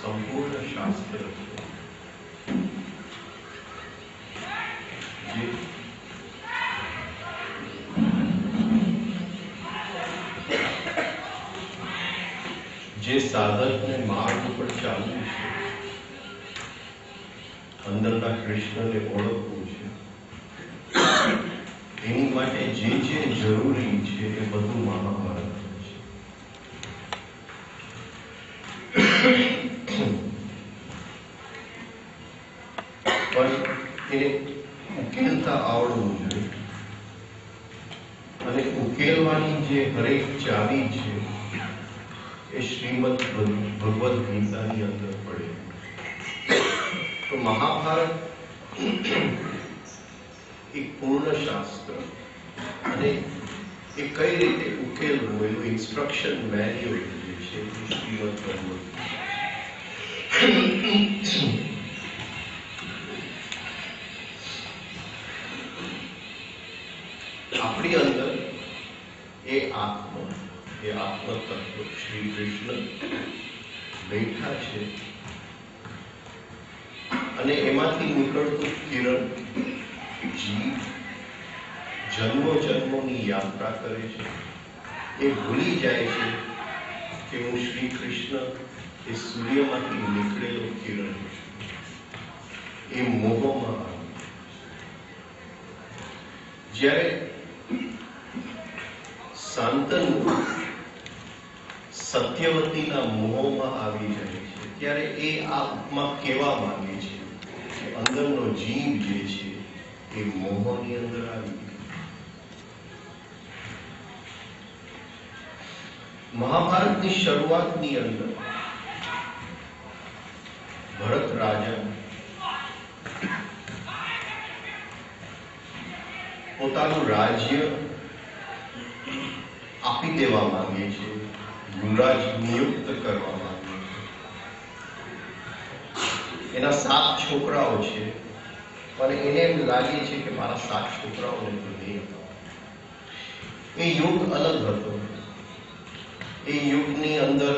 સંપૂર્ણ શાસ્ત્ર છે જે સાધકને માર્ગ પર ચાલવું છે, અંદરના કૃષ્ણને ઓળખવું છે, એની માટે જે જે જરૂરી છે એ બધું મહાભારત છે. પણ એને ઉકેલતા આવડવું જોઈએ અને ઉકેલવાની જે હરેક ચાવી છે એ શ્રીમદ ભગવદ ગીતાની અંદર પડે. તો મહાભારત એક પૂર્ણ શાસ્ત્ર અને એ કઈ રીતે ઉકેલવું એનું ઇન્સ્ટ્રક્શન મેન્યુઅલ જે છે એ શ્રીમદ ભગવદ. આપણી અંદર એ આત્મ તત્વ શ્રી કૃષ્ણ બેઠા છે અને એમાંથી નીકળતું કિરણ જીવ જન્મો જન્મોની યાત્રા કરે છે. એ ભૂલી જાય છે કે હું શ્રી કૃષ્ણ એ સૂર્યમાંથી નીકળેલો કિરણ છું. એ મોહમાં આવે. જ્યારે શાંતનુ સત્યવતીના મોહમાં આવી જાય છે ત્યારે એ આત્મા કેવા માંગે છે કે અંદરનો જીવ જે છે એ મોહની અંદર આવી ગયો. મહાભારતની શરૂઆતની અંદર ભરત રાજા પોતાનું રાજ્ય આપી દેવા માંગે છે, યુવરાજ નિયુક્ત કરવા માંગે છે. એના 7 છોકરાઓ છે અને એને એમ લાગે છે કે મારા 7 છોકરાઓને તો નહીં અપાવ. એ યુગ અલગ હતો. એ યુગની અંદર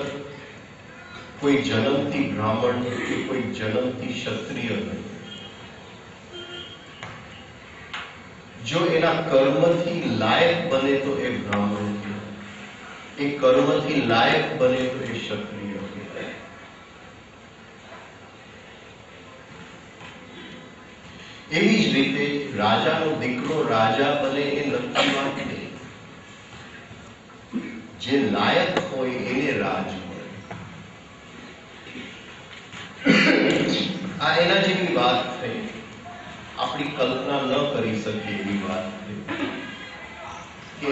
કોઈ જન્મથી બ્રાહ્મણ કે કોઈ જન્મથી ક્ષત્રિય નહીં. જો એના કર્મથી લાયક બને તો એ બ્રાહ્મણ કહેવાય, એ કર્મથી લાયક બને તો એ ક્ષત્રિય કહેવાય. એવી જ રીતે રાજાનો દીકરો રાજા બને એ નક્કી વાત નહીં. જે લાયક હોય એને રાજ મળે. આ એના જેવી વાત થઈ. આપણી કલ્પના ન કરી શકીએ એવી વાત થઈ કે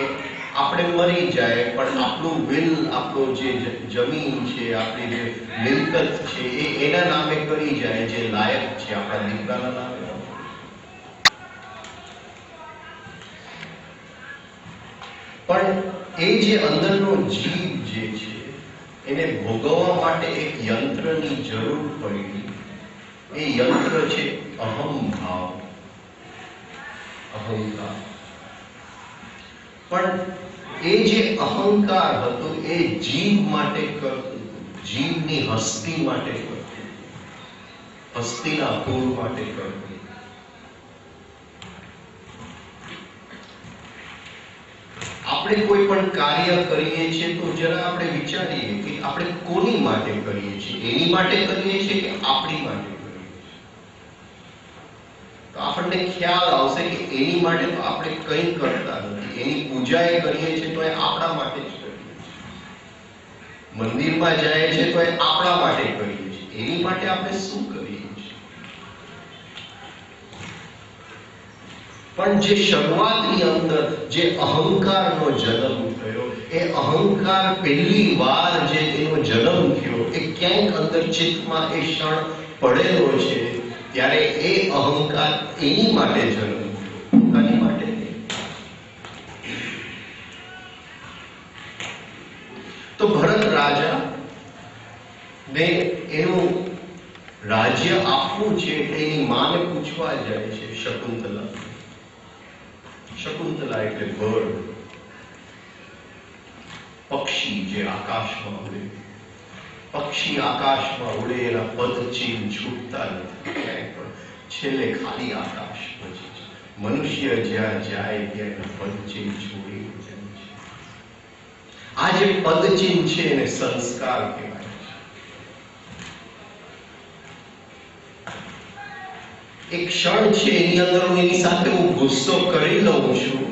આપણે મરી જાય પણ આપણું વિલ, આપણો જે જમીન છે, આપણી જે મિલકત છે એ એના નામે કરી જાય જે લાયક છે, આપણા દીકરાના નામે. પણ એ જે અંદરનો જીવ જે છે એને ભોગવવા માટે એક યંત્રની જરૂર પડી. એ યંત્ર છે અહમ ભાવ, અહંકાર. પણ એ જે અહંકાર હતો એ જીવ માટે કરતું, જીવની હસ્તી માટે કરતું, હસ્તીના કુળ માટે કરતું. આપણે કોઈ પણ કાર્ય કરીએ છીએ તો જરા આપણે વિચારીએ કે આપણે કોની માટે કરીએ છીએ. એની માટે કરીએ છીએ કે આપણી માટે કરીએ છીએ. તો આપણને ખ્યાલ આવશે કે એની માટે તો આપણે કંઈ કરતા નથી. એની પૂજા એ કરીએ છીએ તો એ આપણા માટે જ કરીએ છીએ. મંદિરમાં જાય છે તો એ આપણા માટે કરીએ છીએ. એની માટે આપણે શું કરીએ છીએ? પણ જે શરૂઆતની અંદર જે અહંકારનો જન્મ થયો, એ અહંકાર પહેલી વાર જે એનો જન્મ થયો એ ક્યાંક અંદર ચિત્તમાં એ ક્ષણ પડેલો છે ત્યારે એ અહંકાર એની માટે જન્મ થયો, પોતાની માટે નહીં. તો ભરત રાજા ને એનું રાજ્ય આપવું છે એની માને પૂછવા જાય છે શકુંતલા. શકુંતલા એટલે બર્ડ, પક્ષી જે આકાશમાં ઉડે. પક્ષી આકાશમાં ઉડે, એના પદચિહ્ન છૂટતા નથી ક્યાંય પણ, છેલ્લે ખાલી આકાશ બચે છે. મનુષ્ય જ્યાં જાય ત્યાં એના પદચિહ્ન છોડી જાય છે. આ જે પદચિહ્ન છે એને સંસ્કાર કહેવાય છે. એક ક્ષણ છે એની અંદર હું એની સાથે હું ગુસ્સો કરી લઉં છું,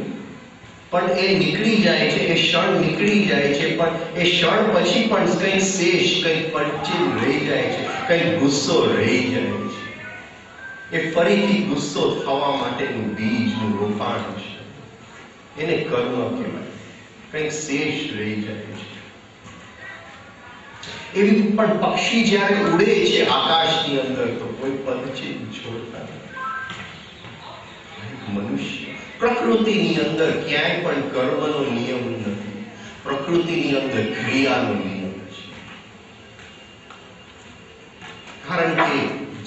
પણ એ નીકળી જાય છે, એ ક્ષણ નીકળી જાય છે, પણ એ ક્ષણ પછી પણ કંઈ શેષ, કંઈ પદચિહ્ન રહી જાય છે, કંઈ ગુસ્સો રહી જાય છે. એ ફરીથી ગુસ્સો થવા માટેનું બીજનું રોપાણ છે. એને કર્મ કહેવાય. કંઈક શેષ રહી જાય છે. એવી પણ પક્ષી જ્યારે ઉડે છે આકાશની અંદર તો કોઈ પદચિહ્ન છોડતા નથી. મનુષ્ય પ્રકૃતિની અંદર ક્યાંય પણ કર્મનો નિયમ નથી. પ્રકૃતિની અંદર ક્રિયાનો નિયમ છે. કારણ કે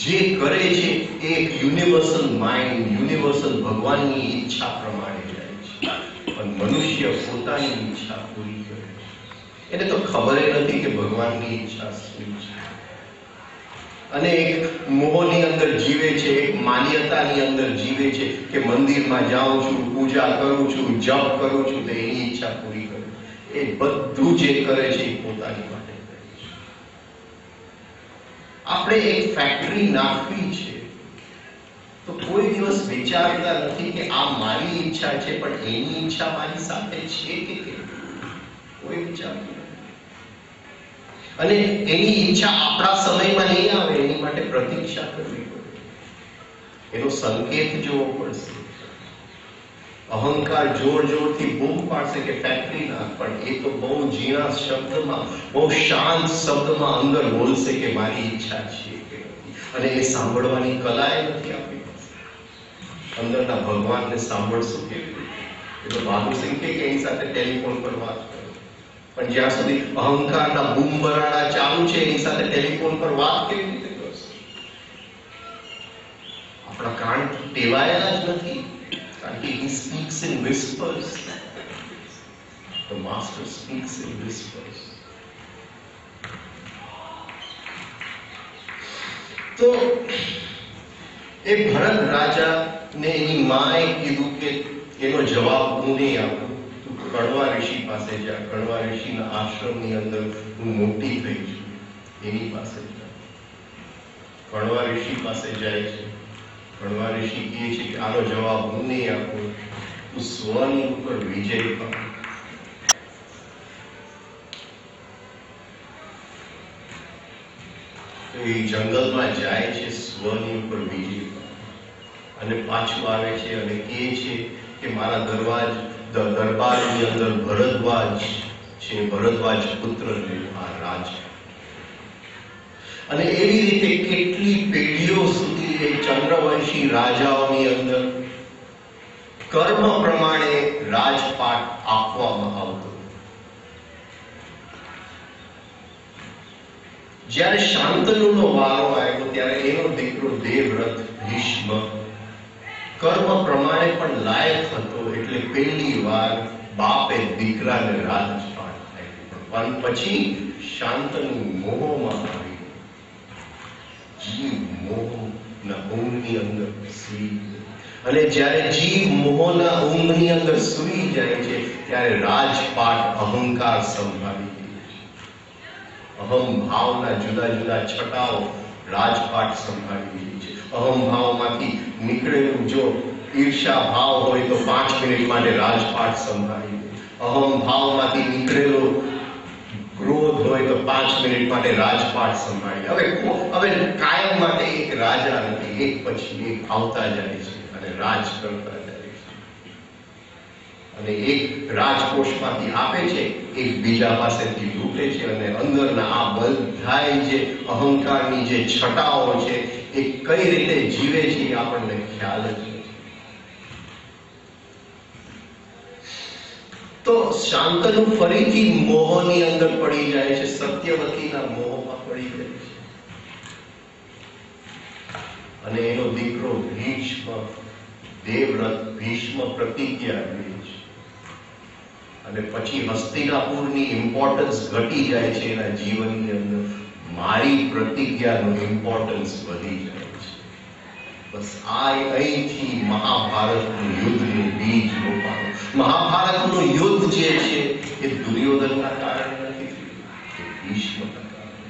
જે કરે છે એ એક યુનિવર્સલ માઇન્ડ, યુનિવર્સલ ભગવાનની ઈચ્છા પ્રમાણે જાય છે. પણ મનુષ્ય પોતાની ઈચ્છા પૂરી કરે છે. એને તો ખબર નથી કે ભગવાનની ઈચ્છા શું છે. અને એક મોહની અંદર જીવે છે, એક માન્યતાની અંદર જીવે છે કે મંદિરમાં જાઉં છું, પૂજા કરું છું, જપ કરું છું તો એની ઈચ્છા પૂરી કરું. એ બધું જે કરે છે એ પોતાની માટે કરે છે. આપણે એક ફેક્ટરી નાખવી છે તો કોઈ દિવસ વિચારતા નથી કે આ મારી ઈચ્છા છે પણ એની ઈચ્છા મારી સાથે છે કે કેમ. કોઈ વિચારતું નથી. અને એની ઈચ્છા આપણા સમયમાં નહીં આવે, એની માટે પ્રતીક્ષા કરવી પડે. એનો સંકેત જોવો પડશે. અહંકાર જોર જોરથી બૂમ પાડશે કે ફેક્ટરી નાખ, પણ એ તો બહુ ઝીણા શબ્દમાં, બહુ શાંત શબ્દમાં અંદર બોલશે કે મારી ઈચ્છા છે કે નથી. અને એ સાંભળવાની કલા એ નથી આપણી પાસે. અંદરના ભગવાનને સાંભળશું કેવી રીતે? એ તો ભાનુસિંહ કે એની સાથે ટેલિફોન પર વાત કરો, પણ જ્યાં સુધી અહંકારના બૂમબરાડા ચાલુ છે એની સાથે ટેલિફોન પર વાત કેવી રીતે કરશે? આપણા કાન ટેવાયેલા જ નથી. કારણ કે he speaks in whispers. The master speaks in whispers. તો એ ભરત રાજાને એની માએ કીધું કે એનો જવાબ હું નહીં આપું, તું કડવા ઋષિ પાસે જા. કડવા ઋષિના આશ્રમની અંદર હું મોટી થઈ છું, એની પાસે જા. કડવા ઋષિ પાસે જાય છે. કડવા ઋષિ કહે છે કે આનો જવાબ હું નહીં આપું, તું સ્વની ઉપર વિજય પામ. તો એ જંગલમાં જાય છે, સ્વની ઉપર વિજય પામ. અને પાછું આવે છે અને કહે છે કે મારા દરબારની અંદર ભરદ્વાજ છે, ભરદ્વાજ પુત્ર આ રાજ. અને એવી રીતે કેટલી પેઢીઓ સુધી એ ચંદ્રવંશી રાજાઓની અંદર કર્મ પ્રમાણે રાજપાટ આપવામાં આવતો. જ્યારે શાંતનુનો વારો આવ્યો ત્યારે એનો દીકરો દેવવ્રત ભીષ્મ કર્મ પ્રમાણે પણ લાયક હતો, એટલે પહેલી વાર બાપે દીકરાને રાજપાટ આપ્યો. પણ પછી શાંતનુ મોહમાં આવી, જીવ મોહના ઊંઘની અંદર સૂઈ ગયો. અને જ્યારે જીવ મોહના ઊંઘની અંદર સૂઈ જાય છે ત્યારે રાજપાટ અહંકાર સંભાળી ગઈ છે. અહમ ભાવના જુદા જુદા છટાઓ રાજપાટ સંભાળી ગઈ છે. અહમ ભાવમાંથી નીકળેલું જો ઈર્ષા ભાવ હોય તો 5 મિનિટ માટે રાજપાટ સંભાળી ગઈ. અહમ ભાવમાંથી નીકળેલો ક્રોધ હોય તો 5 મિનિટ માટે રાજપાટ સંભાળી. હવે કાયમ માટે એક રાજા નથી, એક પછી એક આવતા જાય છે અને રાજ કરતા જાય છે. અને એક રાજકોષમાંથી આપે છે, એક બીજા પાસેથી લૂંટે છે. અને અંદરના આ બધાય જે અહંકારની જે છટાઓ છે એ કઈ રીતે જીવે છે એ આપણને ખ્યાલ જ નથી. તો શાંતનુ ફરીથી મોહની અંદર પડી જાય છે, સત્યવતીના મોહમાં પડી જાય છે. અને એનો દીકરો ભીષ્મ, દેવવ્રત ભીષ્મ પ્રતિજ્ઞા લે છે. અને પછી હસ્તિનાપુરની ઇમ્પોર્ટન્સ ઘટી જાય છે એના જીવનની અંદર. મારી પ્રતિજ્ઞાનું ઇમ્પોર્ટન્સ વધી જાય છે. બસ અહીંથી મહાભારતનું યુદ્ધનું બીજ રોપાયું. મહાભારતનું યુદ્ધ જે છે એ દુર્યોધનના કારણે નથી થયું, એ ભીષ્મના કારણે.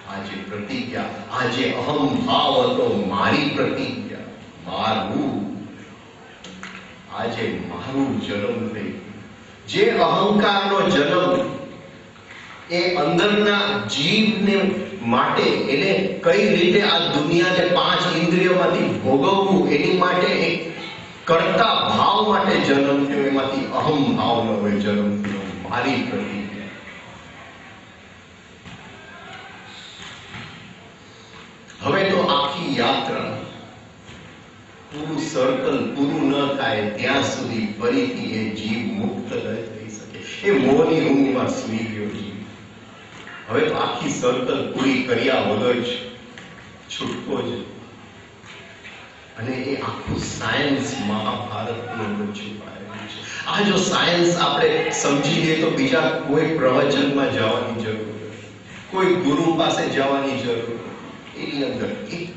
આજે પ્રતિજ્ઞા, આજે અહમ ભાવ હતો, મારી પ્રતિજ્ઞા, મારું, આજે મારું જન્મ થઈ. જે અહંકારનો જન્મ એ અંદરના જીવને માટે, એને કઈ રીતે આ દુનિયાને 5 ઇન્દ્રિયોમાંથી ભોગવવું, એની માટે એક કરતા ભાવ માટે જન્મ થયો. એમાંથી અહમ ભાવનો હવે જન્મ થયો, મારી પ્રતિજ્ઞા. હવે તો આખી યાત્રા, પૂરું સર્કલ પૂરું ન થાય ત્યાં સુધી ફરીથી એ જીવ મુક્ત ન થઈ શકે. એ મોહની ઊંઘમાં સૂઈ ગયો જીવ. હવે તો આખી સર્કલ પૂરી કર્યા વગર જ છૂટકો જ. અને એ આખું સાયન્સ મહાભારતની અંદર છુપાયેલું છે. આ જો સાયન્સ આપણે સમજી લઈએ તો બીજા કોઈ પ્રવચનમાં જવાની જરૂર નથી, કોઈ ગુરુ પાસે જવાની જરૂર નથી. એની અંદર એક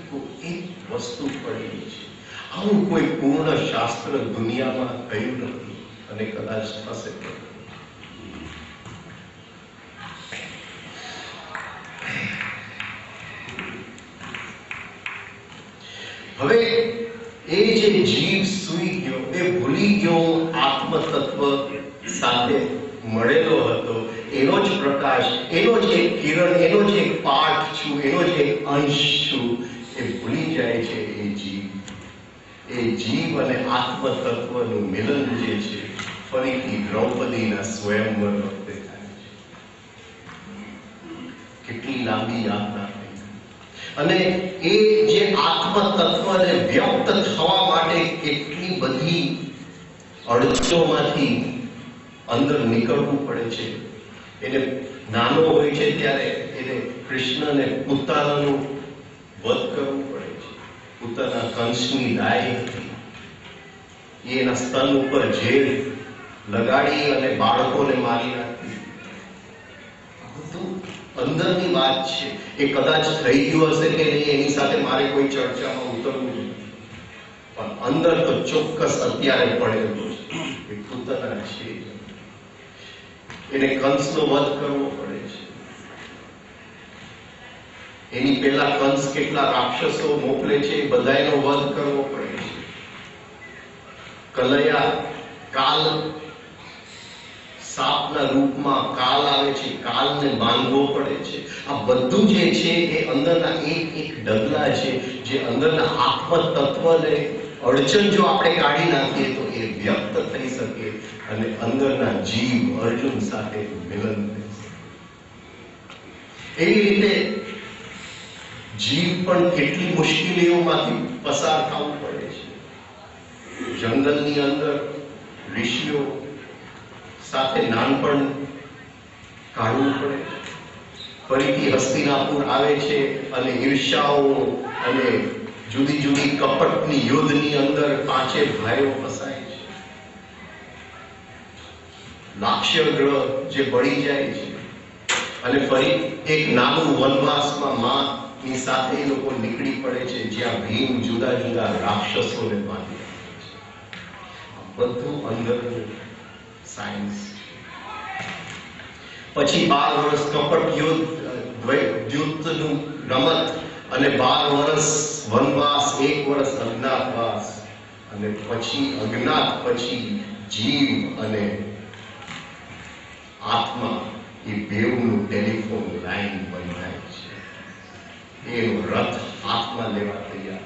વસ્તુ પડી છે. આવું કોઈ પૂર્ણ શાસ્ત્ર દુનિયામાં થયું નથી અને કદાચ થશે. હવે એ જે જીવ સૂઈ ગયો, એ ભૂલી ગયો આત્મ તત્વ સાથે મળેલો હતો, એનો જ પ્રકાશ, એનો જ એક કિરણ, એનો જ એક પાર્ટ છું, એનો જ એક અંશ છું, એ ભૂલી જાય છે. એ જીવ અને આત્મ તત્વનું મિલન જે છે ફરીથી દ્રૌપદીના સ્વયંવર વખતે થાય છે. કેટલી લાંબી યાત્રા થઈ. અને એ જે આત્મ તત્વને વ્યક્ત થવા માટે કેટલી બધી અડચણોમાંથી અંદર નીકળવું પડે છે. એને નાનો હોય છે ત્યારે એને કૃષ્ણને પુત્તનાનું વધ કરવું પડે છે. પુત્તના કંસની દાઈ હતી, એના સ્તન ઉપર ઝેર લગાડી અને બાળકોને મારી નાખી. બધું અંદરની વાત છે. એ કદાચ થઈ ગયું હશે કે નહીં એની સાથે મારે કોઈ ચર્ચામાં ઉતરવું નહીં, પણ અંદર તો ચોક્કસ અત્યારે પડેલું છે. એ પુત્તના છે, એને કંસનો વધ કરવો પડે છે. એની પહેલા કંસ કેટલા રાક્ષસો મોકલે છે, એ બધાનો વધ કરવો પડે છે. કલયા, કાલ, સાપના રૂપમાં કાલ આવે છે, કાલને બાંધવો પડે છે. આ બધું જે છે એ અંદરના એક ડગલા છે, જે અંદરના આત્મ તત્વને અડચણ જો આપણે કાઢી નાખીએ તો એ વ્યક્ત થઈ શકે અને અંદરના જીવ અર્જુન સાથે મિલન થઈ શકે. એવી રીતે જીવ પણ કેટલી મુશ્કેલીઓમાંથી પસાર થવું પડે છે. જંગલની અંદર ઋષિઓ સાથે નાનપણ કાઢવું પડે છે. ફરીથી હસ્તિનાપુર આવે છે અને ઈર્ષાઓ અને જુદી જુદી કપટની યુદ્ધની અંદર 5 ભાઈઓ ફસાય છે. લાક્ષ્યગ્રહ જે બળી જાય છે અને ફરી એક નાનું વનવાસમાં માની સાથે એ લોકો નીકળી પડે છે, જ્યાં ભીમ જુદા જુદા રાક્ષસોને બાંધી રાખે છે. બધું અંદર સાયન્સ. પછી 12 વર્ષ કપટ યુદ્ધનું રમત અને 12 વર્ષ વનવાસ, 1 વર્ષ અજ્ઞાતવાસ, અને પછી અજ્ઞાત પછી જીવ અને આત્મા એ બેવનું ટેલિફોન લાઈન બંધાય છે. એનો રથ આત્મા લેવા તૈયાર.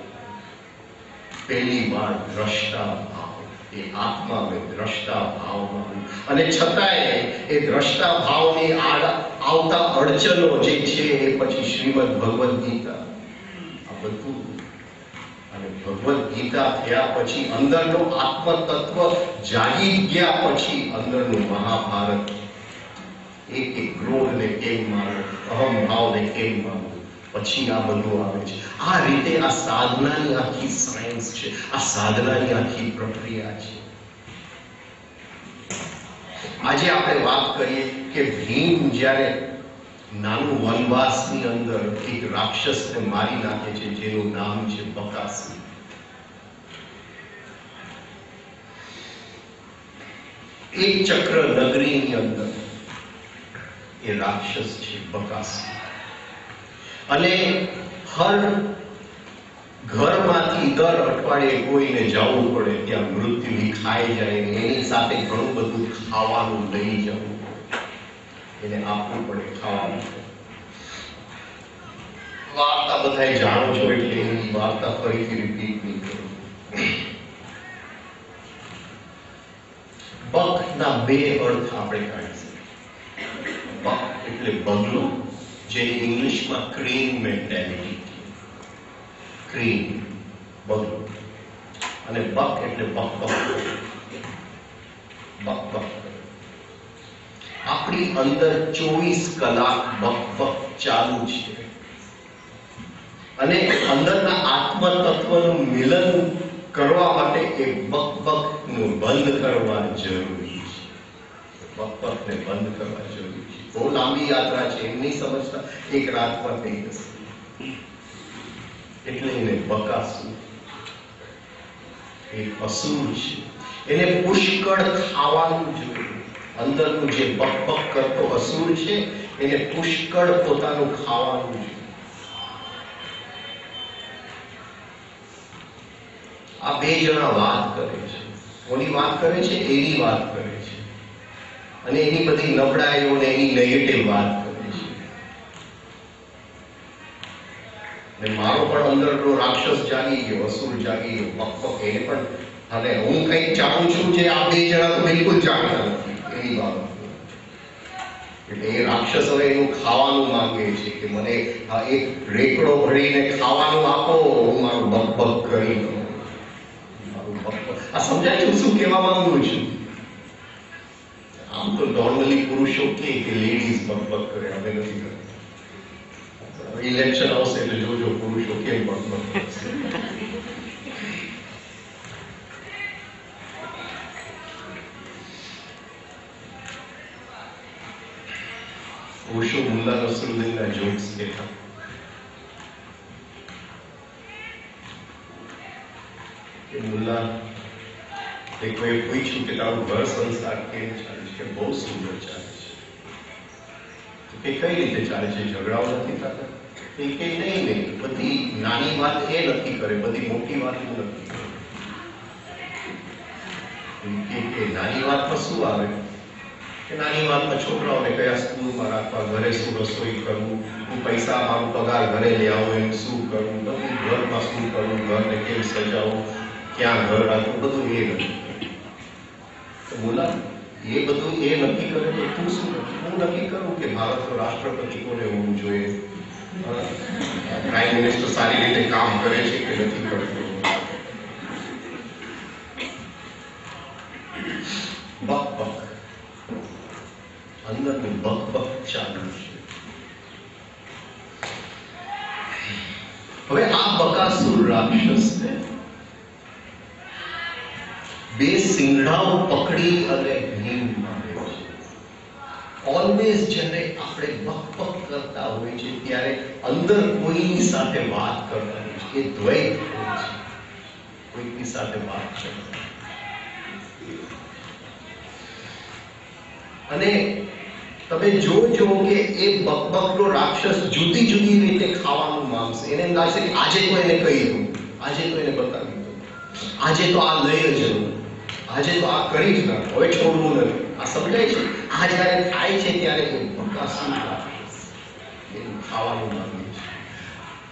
પહેલી વાર દ્રષ્ટા ભાવ, એ આત્મા હવે દ્રષ્ટા ભાવમાં, અને છતાંય એ દ્રષ્ટા ભાવની આવતા અડચણો જે છે એ પછી શ્રીમદ ભગવદ્ ગીતા, આ બધું. અને ભગવદ્ ગીતા થયા પછી અંદરનો આત્મ તત્વ જાગી ગયા પછી અંદરનું મહાભારત. એક ક્રોધને કેમ મારો, અહમ ભાવને કેમ મારો, પછી આ બધું આવે છે. આ રીતે આ સાધનાની આખી સાયન્સ છે, આ સાધનાની આખી પ્રક્રિયા છે. આજે આપણે વાત કરીએ કે ભીમ જ્યારે નાનું વનવાસની અંદર એક રાક્ષસને મારી નાખે છે જેનું નામ છે બકાસુર. એક ચક્ર નગરીની અંદર એ રાક્ષસ છે બકાસુર. અને હર ઘરમાંથી દર અઠવાડિયે કોઈને જવું પડે, ત્યાં મૃત્યુ ખાઈ જાય, એની સાથે ઘણું બધું ખાવાનું લઈ જવું પડે, એને આપવું પડે ખાવાનું. વાર્તા બધા જાણો છો એટલે એની વાર્તા ફરીથી રિપીટ નહીં કરું. બક ના બે અર્થ આપણે કાઢીશું. બક એટલે બગલો, જે ઇંગ્લિશમાં ક્રેન મેન્ટાલિટી, ક્રેન બગલો, અને બક એટલે બક બક. આપણી અંદર 24 કલાક બક ચાલુ છે અને અંદરના આત્મ તત્વનું મિલન કરવા માટે એ બક નું બંધ કરવા જરૂરી છે. બકને બંધ કરવા જરૂરી છે. બહુ લાંબી યાત્રા છે, એમ નહીં સમજતા, એક રાતમાં થઈ જશે. એટલે એને બકાસુર, એક અસુર છે. એને પુષ્કળ ખાવાનું જોઈએ. અંદરનું જે બક કરતો અસુર છે એને પુષ્કળ પોતાનું ખાવાનું જોઈએ. આ બે જણા વાત કરે છે. કોની વાત કરે છે? એની વાત કરે છે. અને એની બધી નબળાઈઓને એની નેગેટિવ વાત કરે છે. અને મારો પણ અંદરનો રાક્ષસ જાગી ગયો, અસુર જાગી ગયો, બક એને પણ. અને હું કંઈક ચાહું છું જે આ બે જણા તો બિલકુલ જાણતા નથી એની બાબત. એટલે એ રાક્ષસ હવે એનું ખાવાનું માંગે છે કે મને આ એક રેકડો ભરીને ખાવાનું આપો, હું મારું બક કરી દઉં. આ સમજાય છે શું કહેવા માંગુ છું? આમ તો નોર્મલી પુરુષો કે લેડીઝ બક કરે, અમે નથી કરતા. ઇલેક્શન આવશે એટલે જોજો પુરુષો કેમ બક કરશે. ઓશો મુલ્લા નસરુદ્દીનના જોક્સ કહેતા. કે મુલ્લા કોઈએ પૂછ્યું કે તારું ઘર સંસાર કેમ ચાલે છે? કે બહુ સુંદર ચાલે છે. કે કઈ રીતે ચાલે છે? ઝઘડાઓ નથી થતા? એ કે નહીં, બધી નાની વાત એ નક્કી કરે, બધી મોટી વાત નક્કી કરે. કે નાની વાતમાં શું આવે? કે નાની વાતમાં છોકરાઓને કયા સ્કૂલમાં રાખવા, ઘરે શું રસોઈ કરવું, હું પૈસા મારું પગાર ઘરે લઈ આવું એમ શું કરવું, બધું ઘરમાં શું કરવું, ઘરને કેમ સજાવવું, ક્યાં ઘર રાખવું, બધું એ નક્કી. તો બોલા એ બધું એ નક્કી કરે તો તું શું નક્કી? હું નક્કી કરું કે ભારતનો રાષ્ટ્રપતિ કોને હોવું જોઈએ, પ્રાઇમ મિનિસ્ટર સારી રીતે કામ કરે છે કે નથી કરતો. બક અંદરનું બક ચાલુ છે. હવે આ બકાસુર રાક્ષસને બે સિંગડાઓ પકડી અને ભીમ મારે છે. ઓલવેઝ જ્યારે આપણે બક કરતા હોય છે ત્યારે અંદર કોઈની સાથે વાત કરતા હોય છે. એ દ્વૈત હોય છે, કોઈની સાથે વાત કરતા. અને તમે જોજો કે એ બકબકનો રાક્ષસ જુદી જુદી રીતે ખાવાનું માંગશે. એને એમ લાગશે કે આજે તો એને કહી દઉં, આજે તો એને બતાવી દઉં, આજે તો આ લઈ જ લઉં, આજે તો આ કરી જ નાખ, હવે છોડવું નથી. આ સમજાય છે? આ જ્યારે થાય છે ત્યારે એ બકાસુર રાક્ષસ એનું ખાવાનું માંગે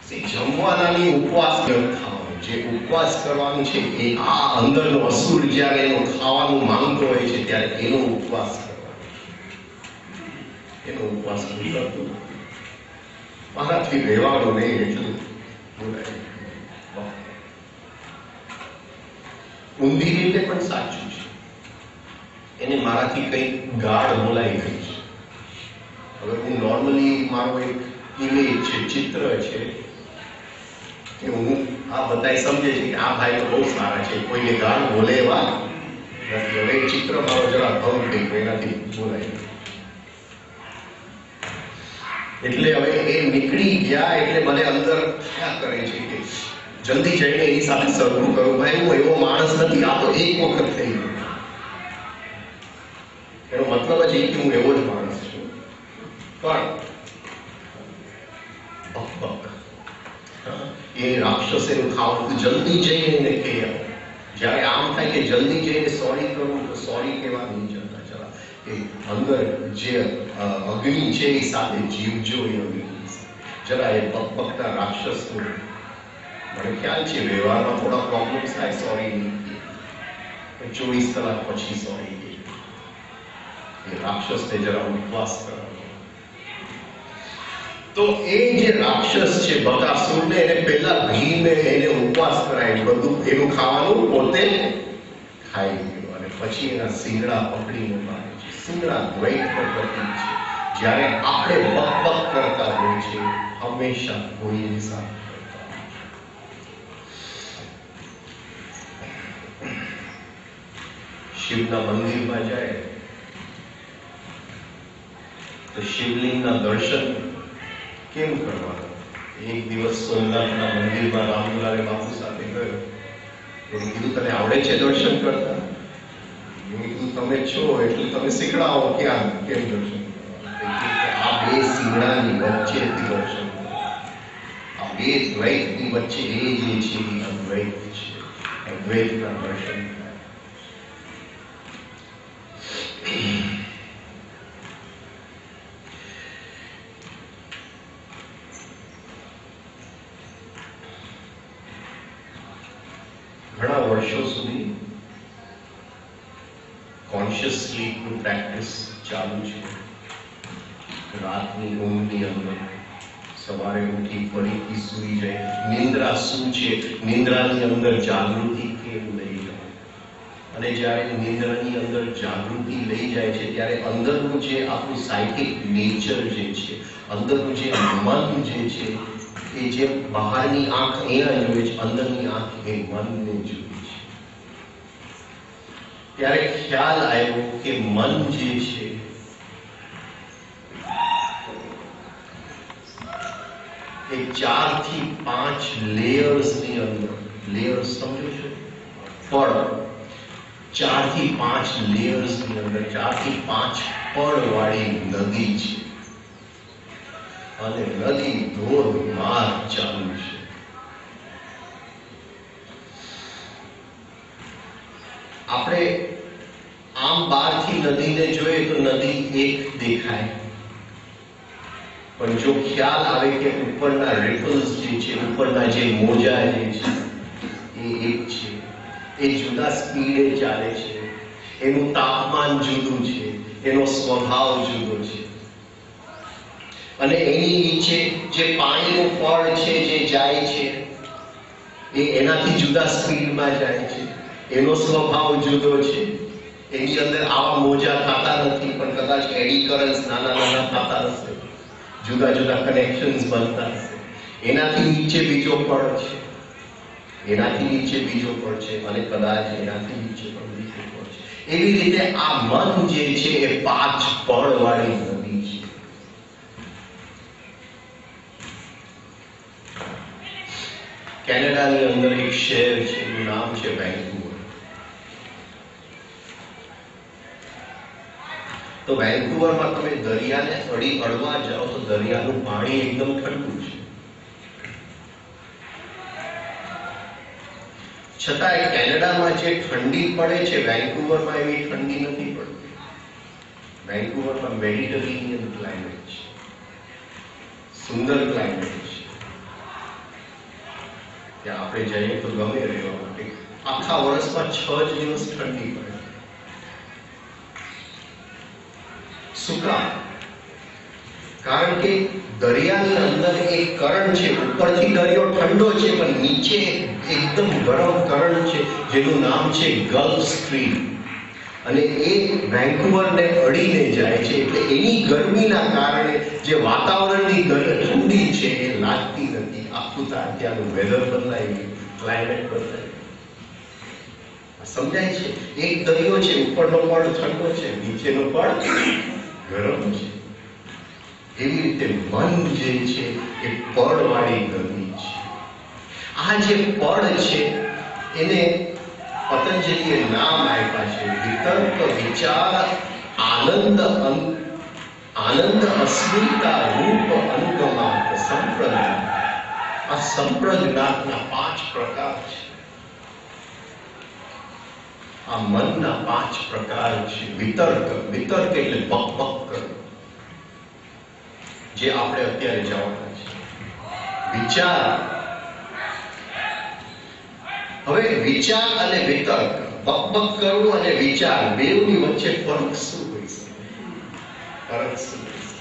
છે. જમવાનાની ઉપવાસ થવાનું, જે ઉપવાસ કરવાનું છે એ આ અંદરનો અસુર જ્યારે એનું ખાવાનું માંગતો હોય છે ત્યારે એનો ઉપવાસ એનો ઉપવાસ કરતું મારાથી રહેવાનું નહીં એટલું બોલાય. ઊંધી રીતે પણ સાચું છે. એને મારાથી કંઈક ગાઢ બોલાઈ ગઈ છે. હવે હું નોર્મલી મારો એક ઇમેજ છે, ચિત્ર છે કે હું આ બધા સમજે છે કે આ ભાઈ તો બહુ સારા છે, કોઈને ગાઢ બોલે એવા નથી. હવે ચિત્ર મારો જરા ભંગ થઈ ગયો, એનાથી બોલાય. એટલે હવે એ નીકળી ગયા એટલે મને અંદર થયા કરે છે કે જલ્દી જઈને એની સાથે સરખું કરું. ભાઈ હું એવો માણસ નથી, આ તો એક વખત થઈ ગયો. એનો મતલબ જ એ કે હું એવો જ માણસ છું. પણ એ રાક્ષસેનું ખાવાનું જલ્દી જઈને એને કહે. જ્યારે આમ થાય કે જલ્દી જઈને સોરી કરું તો સોરી કહેવા નહીં જતા. ચલા એ અંદર જે અગ્નિ છે એ સાથે જીવજો. એ અગ્નિ જરા એ પકપકતા રાક્ષસનું મને ખ્યાલ છે વ્યવહારમાં થોડા પ્રોબ્લેમ્સ થાય, સોરી નહીં, 24 કલાક પછી સોરી કહે. એ રાક્ષસને જરા ઉપવાસ કરવાનો. તો એ જે રાક્ષસ છે બકાસુરને, એને પહેલા ઘીને એને ઉપવાસ કરાય, બધું એનું ખાવાનું પોતે ખાઈ ગયો અને પછી એના સિંગડા પકડીને મારે છે. સિંગડા દ્વૈત પ્રતિક છે. જ્યારે આપણે બકબક કરતા હોય છે હંમેશા કોઈની સાથે શિવના મંદિરમાં જાય તો શિવલિંગના દર્શન કેમ કરવાના? એક દિવસ સોમનાથના મંદિરમાં રામદુલારે બાપુ સાથે ગયો. એને કીધું તને આવડે છે દર્શન કરતા? મેં કીધું તમે છો એટલે તમે શીખડાવો ક્યાં કેમ દર્શન કરવા. આ બે સિંગડાની વચ્ચેથી દર્શન કરો. આ બે દ્વૈતની વચ્ચે એ જે છે એ અદ્વૈત છે. અદ્વૈતના દર્શન ઘણા વર્ષો સુધી કોન્શિયસ સ્લીપનું પ્રેક્ટિસ ચાલુ છે. રાતની ઊંઘની અંદર સવારે ઉઠી ફરીથી સૂઈ જાય. નિંદ્રા શું છે? નિંદ્રાની અંદર જાગૃતિ કેમ લઈ જાય? અને જ્યારે નિંદ્રાની અંદર જાગૃતિ લઈ જાય છે ત્યારે અંદરનું જે આપણું સાયકિક નેચર જે છે, અંદરનું જે મન જે છે, એ જે બહારની આંખ અહીંયા જોઈ છે, અંદરની આંખ એ મનને જોઈ છે. ત્યારે ખ્યાલ આવ્યો કે મન જે છે એ 4 થી 5 લેયર્સની અંદર, લેયર્સ સમજો છો? પડ 4 થી 5 લેયર્સની અંદર 4 થી 5 પડ વાળી નદી છે. અને નદી ધોધમાર ચાલુ છે. આપણે આમ બહારથી નદીને જોઈએ તો નદી એક દેખાય, પણ જો ખ્યાલ આવે કે ઉપરના રિપલ્સ જે છે, ઉપરના જે મોજા જે છે એ એક છે. એ જુદા સ્પીડે ચાલે છે. એનું તાપમાન જુદું છે, એનો સ્વભાવ જુદો છે. અને એની નીચે જે પાણીનું પડ છે જે જાય છે એ એનાથી જુદા સ્પીડમાં જાય છે. એનો સ્વભાવ જુદો છે. એની અંદર આવા મોજા થતા નથી, પણ કદાચ એડી કરન્ટ્સ નાના નાના થતા હશે, જુદા જુદા કનેક્શન્સ બનતા હશે. એનાથી નીચે બીજો પડ છે, એનાથી નીચે બીજો પડ છે, અને કદાચ એનાથી નીચે પણ બીજો પડ છે. એવી રીતે આ મન જે છે એ 5 પડ વાળી નદી છે. કેનેડાની અંદર એક શહેર છે, એનું નામ છે વેન્કુવર. તો વેન્કુવરમાં તમે દરિયાને અડવા જાઓ તો દરિયાનું પાણી એકદમ ઠંડુ છે. છતાં કેનેડામાં જે ઠંડી પડે છે વેન્કુવરમાં એવી ઠંડી નથી પડતી. વેન્કુવરમાં મેડિટરેનિયન ક્લાઇમેટ છે, સુંદર ક્લાઇમેટ છે. ત્યાં આપણે જઈએ તો ગમે રહેવા માટે. આખા વર્ષમાં 6 દિવસ ઠંડી પડે. શું કામ? કારણ કે દરિયાની અંદર એક કરંટ છે. ઉપરથી દરિયો ઠંડો છે, પણ નીચે એકદમ ગરમ કરંટ છે જેનું નામ છે ગલ્ફ સ્ટ્રીમ. અને એ વેન્કુવરને અડીને જાય છે. એટલે એની ગરમીના કારણે જે વાતાવરણની ઠંડી છે એ લાગતી નથી. આખું ત્યાંનું વેધર બદલાય ગયું, ક્લાઇમેટ બદલાય. સમજાય છે? એક દરિયો છે, ઉપરનો પડ ઠંડો છે, નીચેનો પડ ગરમ છે. એવી રીતે મન જે છે એ પડવાળી ગતિ છે. આ જે પડ છે એને પતંજલિએ નામ આપ્યા છે વિતર્ક વિચાર આનંદ આનંદ અસ્મિતા રૂપ અનુગમાત સંપ્રજ્ઞાત. આ સંપ્રજ્ઞાતના 5 પ્રકાર છે. આ મનના 5 પ્રકાર છે. વિતર્ક એટલે બક કરવું, જે આપણે અત્યારે જવાના છે. વિચાર, હવે વિચાર અને વિતર્ક, બક કરવું અને વિચાર, બેવની વચ્ચે ફરક શું હોય શકે? ફરક શું હોય શકે?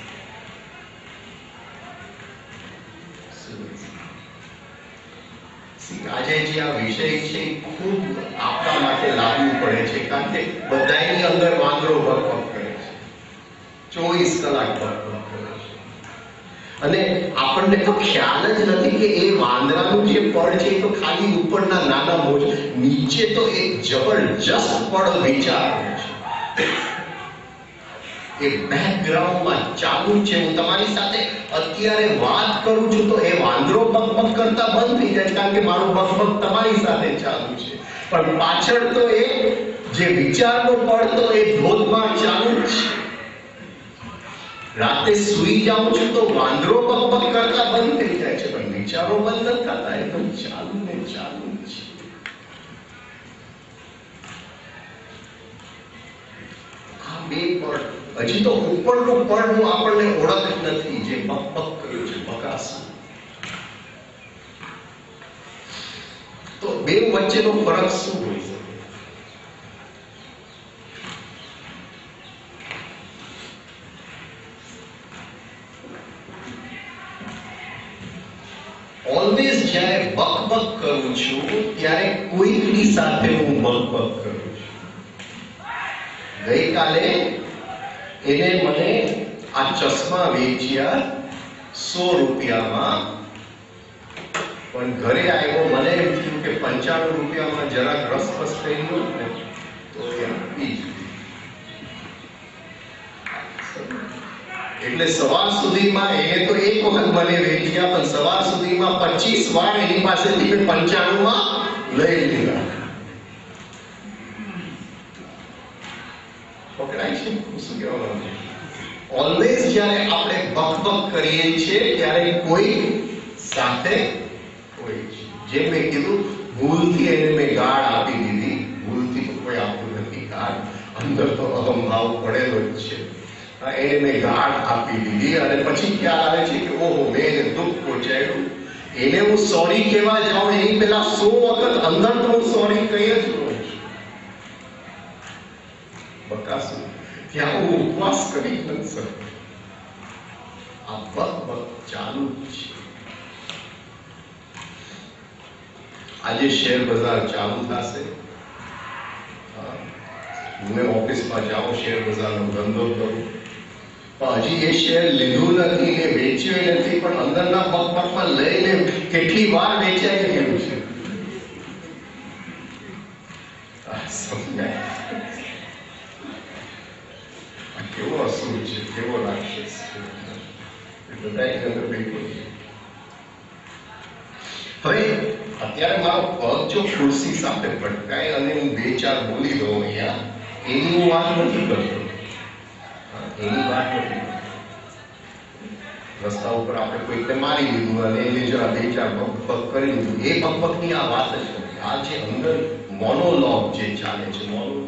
આજે જે આ વિષય છે ખૂબ આપણા માટે લાગુ પડે છે, કારણ કે બધાની અંદર વાંદરો બક કરે છે, 24 કલાક બક કરે છે, અને આપણને તો ખ્યાલ જ નથી કે એ વાંદરાનું જે પડ છે એ તો ખાલી ઉપરના નાના મોજ, નીચે તો એક જબરજસ્ત પડ વિચારનો છે. એ બેકગ્રાઉન્ડમાં ચાલુ છે. હું તમારી સાથે અત્યારે વાત કરું છું તો એ વાંદરો બકબક કરતા બંધ થઈ જાય, કારણ કે મારું બકબક તમારી સાથે ચાલુ છે, પણ પાછળ તો એ જે વિચારનો પડ તો એ ધોધમાં ચાલુ જ છે. રાતે સૂઈ જાઉં છું તો વાંદરો બકબક કરતા બંધ થઈ જાય છે, પણ વિચારો બંધ નથી થતા, એ તો ચાલુ ને ચાલુ છે. આ બે પડ, હજી તો ઉપરનું પડનું આપણને ઓળખ નથી, જે બકબક કર્યું છે, બકાસુર. તો બે વચ્ચેનો ફરક શું હોય છે? ઓલવેઝ જ્યારે બકબક કરું છું ત્યારે કોઈકની સાથે હું બકબક કરું છું. ગઈકાલે એને મને આ ચશ્મા વેચ્યા 100 રૂપિયામાં, પણ ઘરે આવ્યો મને એમ થયું કે 95 રૂપિયામાં જરાક રસપસ થઈ ગયો ને તો એ આપી જ. એટલે સવાર સુધીમાં એને તો એક વખત મને વેચ્યા, પણ સવાર સુધીમાં 25 વાર એની પાસેથી 95 માં લઈ લીધા. પકડાય છે શું કહેવાનું? ઓલવેઝ જ્યારે આપણે બકબક કરીએ છીએ ત્યારે કોઈ સાથે કોઈ, જે મેં કીધું, ભૂલથી એને મેં ગાળ આપી દીધી. ભૂલથી તો કોઈ આપતું નથી ગાળ, અંદર તો અહંભાવ પડેલો જ છે. એને મેં ગાળ આપી દીધી અને પછી ખ્યાલ આવે છે કે ઓહો, મેં એને દુઃખ પહોંચાડ્યું. એને હું સોરી કહેવા જાઉં એની પહેલા 100 વખત અંદર તો હું સોરી કહી જ રહું છું. બકાસુર, ત્યાં હું ઉપવાસ કરી નથી શકતો. આ બકબક ચાલુ જ છે. આજે શેર બજાર ચાલુ થશે. હું ઓફિસમાં જાઉં, શેર બજારનો ધંધો કરું, પણ હજી એ શેર લીધું નથી, એ વેચ્યું નથી, પણ અંદરના બકબકમાં લઈને કેટલી વાર વેચાઈ ગયું છે. સમજાય? કેવો અસુર છે, કેવો રાક્ષસ છે, બધા અંદર બેઠો છે. હવે અત્યારે મારો પગ જો ખુરશી સાથે ભટકાય અને હું 2-4 બોલી દઉં અહીંયા, એની હું વાત નથી કરતો, એની વાત નથી. રસ્તા ઉપર આપણે કોઈને મારી લીધું અને એને જરા 2-4 બકબક કરી લીધું, એ બકબકની આ વાત જ નથી. આ જે અંદર મોનોલોગ જે ચાલે છે, મોનોલોગ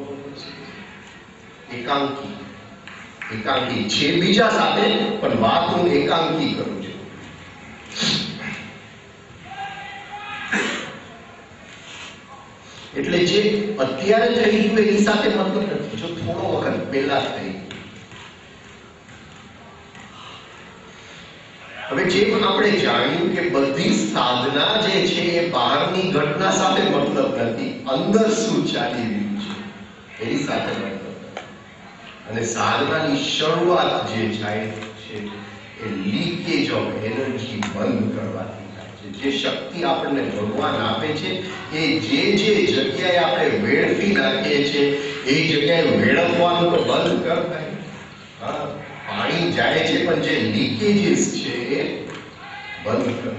એકાંકી છે બીજા સાથે, પણ વાત હું એકાંકી કરું છું. એટલે જે અત્યારે થઈ ગયું એની સાથે મતલબ નથી, જો થોડો વખત પહેલા થઈ. હવે જેમ આપણે જાણ્યું કે બધી સાધના જે છે એ બહારની ઘટના સાથે મતલબ નથી, અંદર શું ચાલી રહ્યું છે એની સાથે મતલબ. અને સાધનાની શરૂઆત જે થાય છે એ લીકેજ ઓફ એનર્જી બંધ કરવાથી થાય છે. જે શક્તિ આપણને ભગવાન આપે છે એ જે જગ્યાએ આપણે વેડફી નાખીએ છીએ એ જગ્યાએ વેડફવાનું તો બંધ કરતા. પાણી જાય છે પણ જે લીકેજીસ છે એ બંધ કરો.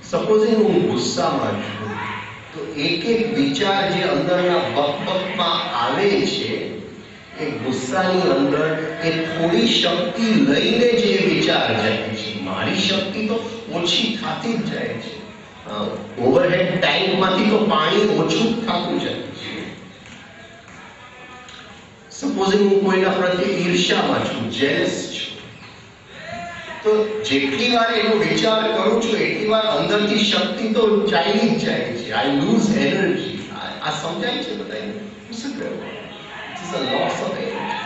સપોઝિંગ હું ગુસ્સામાં છું તો એક એક વિચાર જે અંદરના બકબકમાં આવે છે એ ગુસ્સાની અંદર એ થોડી શક્તિ લઈને જે વિચાર જાય છે. મારી શક્તિ તો ઓછી થતી જ જાય છે. ઓવરહેડ ટાઈમમાંથી તો પાણી ઓછું થતું જાય છે. સપોઝિંગ હું કોઈના પ્રત્યે ઈર્ષ્યામાં છું, જેલસ છું, તો જેટલી વાર એનો વિચાર કરું છું એટલી વાર અંદરથી શક્તિ તો ચાલી જ જાય છે. I lose energy. આ સમજાય છે બધાને? શું કહેવું? It's a loss of energy.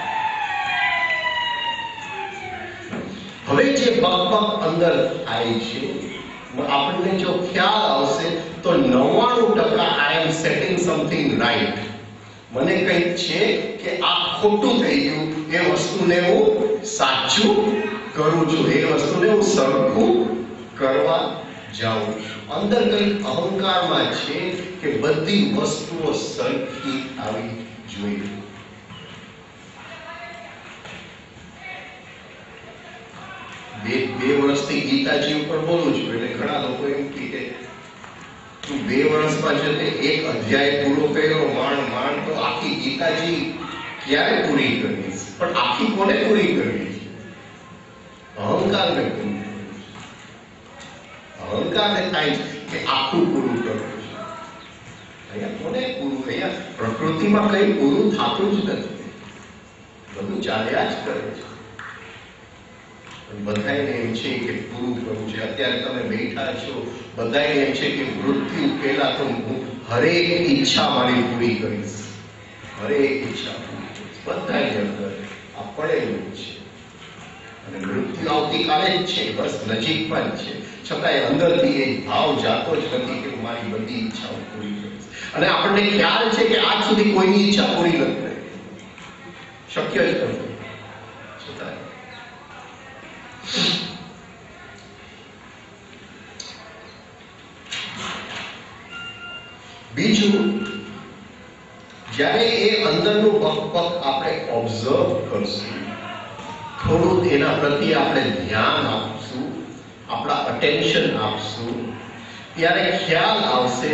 હવે જે બકબક અંદર થાય છે આપણને જો ખ્યાલ આવશે તો 99% આઈ એમ સેટિંગ સમથિંગ રાઈટ. મને કંઈક છે કે આ ખોટું થઈ ગયું, એ વસ્તુને હું સાચું કરું છું, એ વસ્તુને હું સરખું કરવા જાઉં છું. અંદર કંઈક અહંકારમાં છે કે બધી વસ્તુઓ સરખી આવી જોઈએ. બે વર્ષથી ગીતાજી ઉપર બોલું છું એટલે ઘણા લોકો એમ કે તું 2 વર્ષમાં છે તે એક અધ્યાય પૂરો કર્યો, માંડ તો આખી ગીતાજી ક્યારે પૂરી કરીશ? પણ આખી કોને પૂરી કરવી છે? અહંકારને પૂરી કરવી છે. અહંકારને થાય છે કે આખું પૂરું કરવું છે. અહીંયા કોને પૂરું? અહીંયા પ્રકૃતિમાં કંઈ પૂરું થતું જ નથી, બધું ચાલ્યા જ કરે છે. બધાને એમ છે કે પૂરું કરવું છે. અત્યારે તમે બેઠા છો, બધાને એમ છે કે મૃત્યુ પહેલા તો હું હરેક ઈચ્છા મારી પૂરી કરીશ, હરેક ઈચ્છા પૂરી કરીશ. બધાની અંદર આ પડેલું છે અને મૃત્યુ આવતીકાલે જ છે, બસ નજીક પણ છે. છતાંય અંદરથી એ ભાવ જાતો જ નથી કે મારી બધી ઈચ્છાઓ પૂરી કરીશ. અને આપણને ખ્યાલ છે કે આજ સુધી કોઈની ઈચ્છા પૂરી નથી થઈ, શક્ય જ નથી. છતાંય બીજું, જ્યારે એ અંદરનું બકબક આપણે ઓબ્ઝર્વ કરશું, થોડું એના પ્રત્યે આપણે ધ્યાન આપશું, આપણા અટેન્શન આપશું, ત્યારે ખ્યાલ આવશે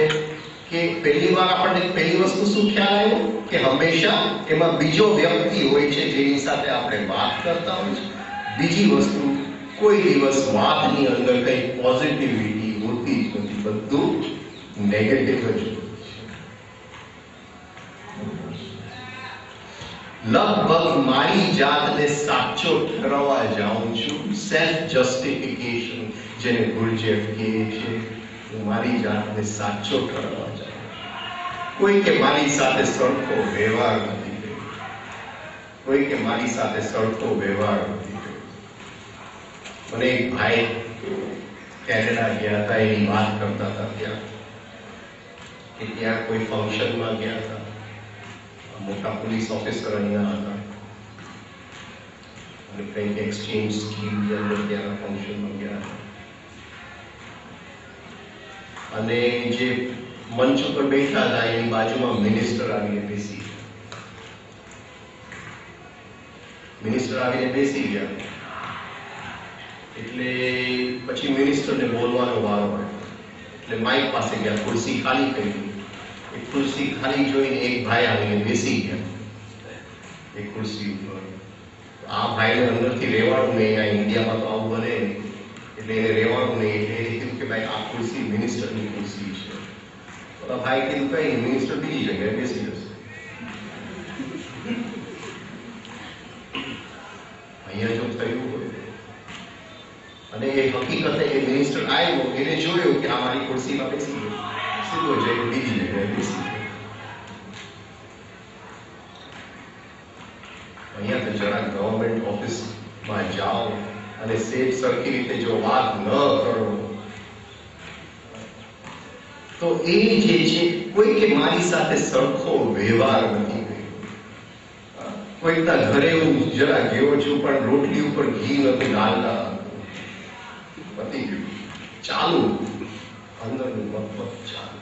કે પહેલી વાર આપણને પહેલી વસ્તુ શું ખ્યાલ આવ્યો કે હંમેશા એમાં બીજો વ્યક્તિ હોય છે જેની સાથે આપણે વાત કરતા હોય છે. બીજી વસ્તુ, કોઈ દિવસ વાતની અંદર કઈ પોઝિટિવિટી હોતી જ નથી, બધું નેગેટિવ જ હોય છે. લગભગ મારી જાતને સાચો ઠરવવા જાઉં છું, સેલ્ફ જસ્ટિફિકેશન જેને ગુરજેફ કહે છે. હું મારી જાતને સાચો ઠરવવા જાઉં છું. કોઈ કે મારી સાથે સરખો વ્યવહાર નથી કર્યો, કોઈ કે મારી સાથે સરખો વ્યવહાર નથી કર્યો. મને એક ભાઈ કેનેડા ગયા હતા, એની વાત કરતા હતા ત્યાં કે ત્યાં કોઈ ફંક્શનમાં ગયા હતા, મોટા પોલીસ ઓફિસર અહીંયા હતા અને કંઈક એક્સચેન્જ સ્કીમની અંદર ત્યાં ફંક્શનમાં ગયા હતા. અને જે મંચ ઉપર બેઠા હતા એની બાજુમાં મિનિસ્ટર આવીને બેસી ગયા. મિનિસ્ટર આવીને બેસી ગયા એટલે પછી મિનિસ્ટરને બોલવાનો વારો આવ્યો એટલે માઇક પાસે ગયા, ખુરશી ખાલી કરી. એ ખુરશી ખાલી જોઈને એક ભાઈ આવીને બેસી ગયા એ ખુરશી ઉપર. આ ભાઈને અંદરથી રહેવાનું નહીં, આ ઇન્ડિયામાં તો આવું બને એટલે એને રહેવાનું નહીં. એટલે એને કીધું કે ભાઈ આ ખુરશી મિનિસ્ટરની ખુરશી છે. તો ભાઈ કીધું કઈ મિનિસ્ટર બીજી જગ્યાએ બેસી જશે, અહીંયા જો થયું હોય. અને એ હકીકતે એ મિનિસ્ટર આવ્યો, એને જોયું કે આ મારી ખુરશીમાં બેસી ગયો, સીધો જઈને બીજી જગ્યાએ બેસી ગયો. અહીંયા તો જરા ગવર્મેન્ટ ઓફિસમાં જાઓ અને સેફ સરખી રીતે જો વાત ન કરો તો એ જે છે, કોઈ કે મારી સાથે સરખો વ્યવહાર નથી કર્યો. કોઈકના ઘરે હું જરા ગયો છું પણ રોટલી ઉપર ઘી નથી ડાલતા, પતી ગયું, ચાલુ અંદરનું બકબક ચાલુ.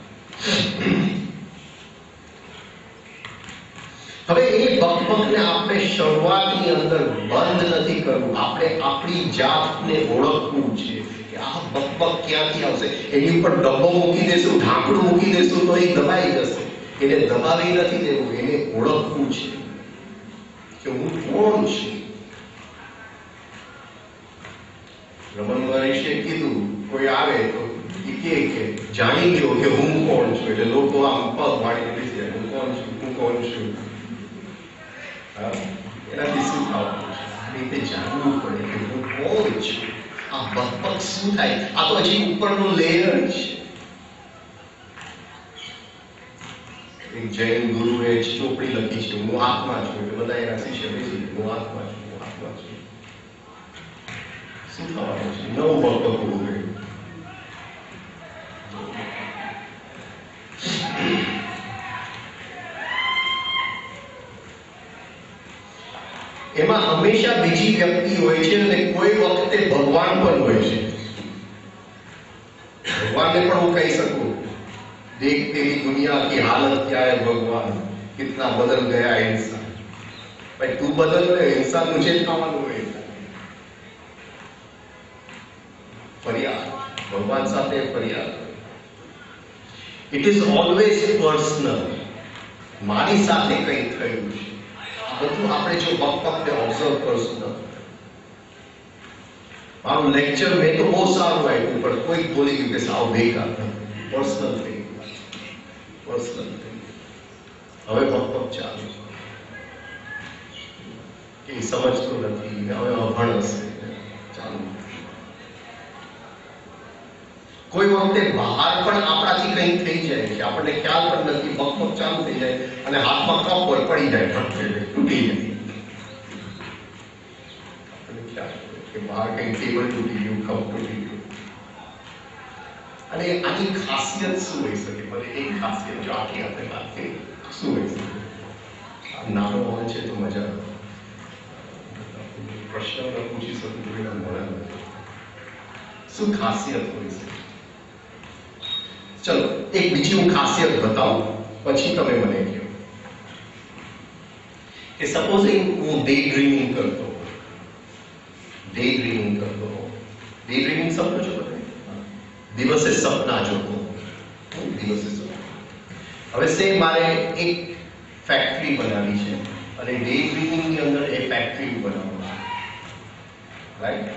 હવે એ બકબકને આપણે શરૂઆતની અંદર બંધ નથી કરવું. આપણે આપણી જાતને ઓળખવું છે કે આ બકબક ક્યાંથી આવશે. એની ઉપર ડબ્બો મૂકી દેશું, ઢાંકણું મૂકી દેશું તો એ દબાઈ જશે. એને દબાવી નથી દેવું, એને ઓળખવું છે કે હું કોણ છું. રમણ મહર્ષિએ કીધું કોઈ આવે તો કે જાણી લ્યો કે હું કોણ છું. એટલે લોકો આમ પગ વાળીને બેસી જાય, હું કોણ છું, હું કોણ છું. એનાથી શું થવાનું છે? આ રીતે જાણવું પડે કે હું કોણ છું. આ બકબક શું થાય? આ તો હજી ઉપરનો લેયર છે. એક જૈન ગુરુએ ચોપડી લખી છે, હું આત્મા છું. એટલે બધા એના શિષ્ય બેસી હું આત્મા છું, હું આત્મા છું. શું થવાનું છે? નવું બકબક ઉભું કર્યું. એમાં હંમેશા બીજી વ્યક્તિ હોય છે અને કોઈ વખતે ભગવાન પણ હોય છે. ભગવાનને પણ હું કહી શકું, દેખ તેરી દુનિયા की हालत क्या है भगवान, कितना बदल गया इंसान. भाई तू बदल रहे, इंसान मुझे થવાનું હોય. ફરિયાદ ભગવાન સાથે ફરિયાદ. It is always personal. મારી સાથે કંઈ થયું છે. બધું આપણે જો બકબકને ઓબ્ઝર્વ કરશું ને. મારું લેક્ચર મેં તો બહુ સારું આપ્યું, પણ કોઈ બોલી ગયું કે સાવ બેકાર. પર્સનલ થઈ ગયું, પર્સનલ થઈ ગયું. હવે બકબક ચાલુ કે સમજતો નથી, હવે અભણ હશે, ચાલુ. કોઈ વખતે બહાર પણ આપણાથી કંઈ થઈ જાય છે, આપણને ખ્યાલ પણ નથી, બકબક ચાલુ થઈ જાય અને હાથમાં કપ હોય પડી જાય, તૂટી જાય. આપણને ખ્યાલ કે બહાર કંઈ ટેબલ તૂટી ગયું, કપ તૂટી ગયું. અને આની ખાસિયત શું હોઈ શકે? મને એક ખાસિયત જો આખી આપણે વાત કરી શું હોઈ શકે? આ નાનો હોય છે તો મજા આવે. પ્રશ્ન ન પૂછી શકું તો એના મળે શું ખાસિયત હોઈ શકે? ચલો એક બીજી હું ખાસિયત બતાવું, પછી તમે મને કહો કે સપોઝિંગ હું ડે ડ્રીમિંગ કરતો હોઉં. ડે ડ્રીમિંગ કરતો હોઉં. ડે ડ્રીમિંગ સમજો છો તમે? દિવસે સપના જોતો હોઉં. દિવસે સપના. હવે સે મારે એક ફેક્ટરી બનાવી છે અને ડે ડ્રીમિંગની અંદર એ ફેક્ટરી બનાવવા, રાઈટ?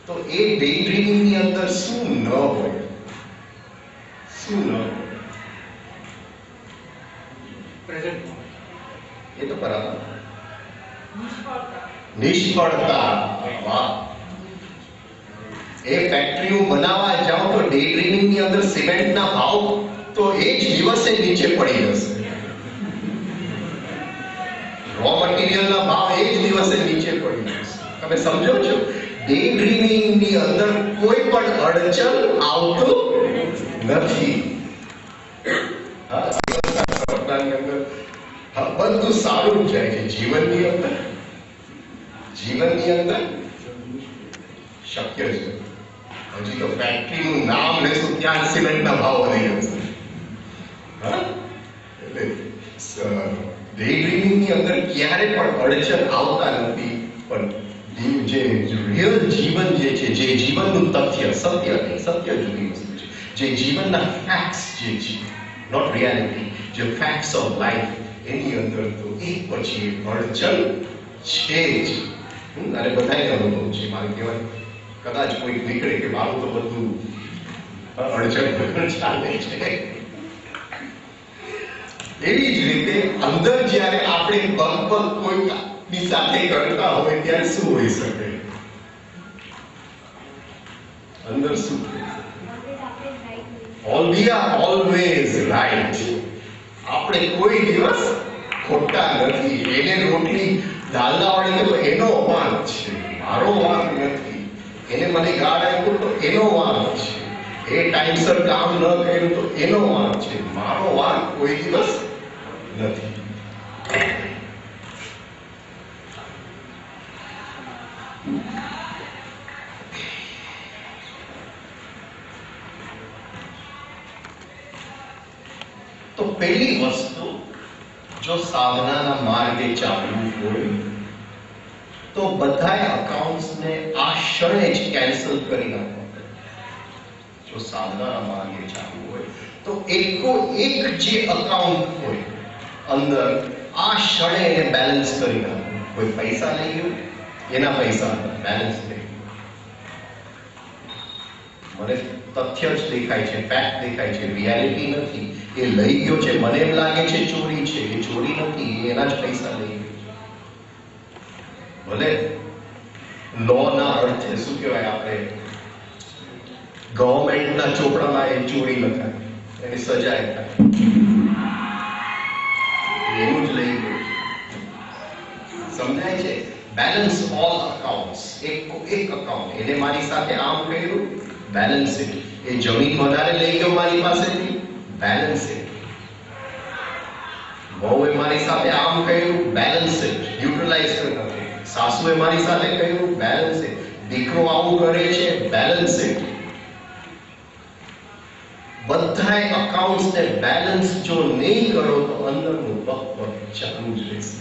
તો એ ડે ડ્રીમિંગની અંદર શું ન હોય? શું ન હોય? એ તો બરાબર. નિષ્ફળતા. વાહ. એ ફેક્ટરી હું બનાવવા જાઉં તો ડે ડ્રીમિંગની અંદર સિમેન્ટના ભાવ તો એ જ દિવસે નીચે પડી જશે. રો મટીરિયલના ભાવ એ જ દિવસે નીચે પડી જશે. તમે સમજો છો? ડે ડ્રીમિંગની અંદર કોઈ પણ અડચણ આવતું નથી. બધું સારું જાય છે જીવનની અંદર. જીવનની અંદર શક્ય છે. હજી તો ફેક્ટરીનું નામ લેશું ત્યાં સિમેન્ટના ભાવ વધી જશે. એટલે ડે ડ્રીમિંગની અંદર ક્યારે પણ અડચણ આવતા નથી. પણ જે રિયલ જીવન જે છે, જે જીવનનું તથ્ય, સત્ય નહીં, સત્ય જુદી વસ્તુ છે. જે જીવનના ફેક્ટ્સ જે છે, નોટ રિયાલિટી, જે ફેક્ટ્સ ઓફ લાઈફ, એની અંદર તો એક પછી એક અડચણ છે જ. અને બધાને અનુભવ છે. મારે કહેવાય કદાચ કોઈ નીકળે કે મારું તો બધું અડચણ ચાલે છે. એવી જ રીતે અંદર જ્યારે આપણે બકબક કોઈની સાથે કરતા હોય ત્યારે શું હોઈ શકે? અંદર શું? We are always right. આપણે કોઈ દિવસ ખોટા નથી. એને રોટલી દાલના વાળી તો એનો વાંક છે, મારો વાંક નથી. એને મને ગાળ આપ્યો તો એનો વાંક છે. એ ટાઈમસર કામ ન કર્યું તો એનો વાંક છે, મારો વાંક કોઈ દિવસ નથી. તો પહેલી વસ્તુ, જો સાધનાના માર્ગે ચાલવું હોય તો બધાય અકાઉન્ટ્સને આ ક્ષણે જ કેન્સલ કરી નાખવા પડે. જો સાધનાના માર્ગે ચાલવું હોય તો એકો એક જે અકાઉન્ટ હોય અંદર આ ક્ષણે એને બેલેન્સ કરી નાખવું. કોઈ પૈસા લઈ ગયું, એના પૈસા બેલેન્સ થઈ ગયું. મને તથ્ય જ દેખાય છે, ફેક્ટ દેખાય છે, રિયાલિટી નથી. એ લઈ ગયો છે, મને એમ લાગે છે ચોરી છે, એ ચોરી નથી, એના જ પૈસા લઈ ગયો. ભલે લો ના અર્થે શું કહેવાય, આપણે ગવર્મેન્ટના ચોપડામાં એ ચોરી લખાય, એની સજા થાય, એનું જ લઈ ગયું. સમજાય છે? Balance all accounts. એક અકાઉન્ટ એને મારી સાથે આમ કર્યું, બેલેન્સ ઇટ. એ જમીન વધારે લઈ ગયો મારી પાસેથી, બેલેન્સ ઇટ. વહુએ મારી સાથે આમ કર્યું, બેલેન્સ ઇટ, યુટિલાઇઝ કરતા. સાસુએ મારી સાથે કહ્યું, બેલેન્સ ઇટ. દીકરો આવું કરે છે, બેલેન્સ ઇટ. બધાય અકાઉન્ટ્સને બેલેન્સ જો નહીં કરો તો અંદરનું બકબક ચાલુ જ રહેશે.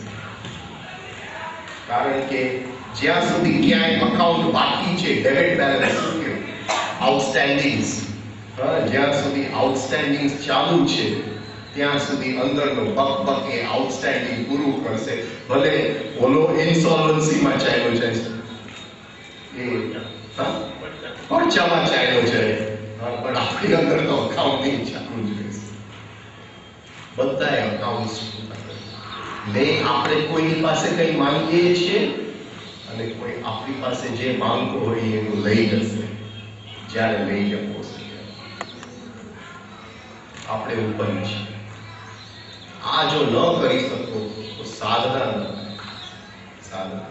કારણ કે જ્યાં સુધી ક્યાંય અકાઉન્ટ બાકી છે, ડેબિટ બેલેન્સ આઉટસ્ટેન્ડિંગ્સ, જ્યાં સુધી આઉટસ્ટેન્ડિંગ્સ ચાલુ છે ત્યાં સુધી અંદરનો બકબક એ આઉટસ્ટેન્ડિંગ પૂરું કરશે. ભલે ઓલો ઇન્સોલ્વન્સીમાં ચાલ્યો છે, એ પડચામાં ચાલ્યો છે, પણ આપણી અંદર તો અકાઉન્ટિંગ ચાલુ જ રહેશે. બધાય અકાઉન્ટ્સ ને આપણે કોઈની પાસે કંઈ માંગીએ છીએ અને કોઈ આપણી પાસે જે માંગતો હોય એનું લઈ જશે. જ્યારે લઈ જવો આપણે ઉપર છીએ. આ જો ન કરી શકો તો સાધના ન સાધના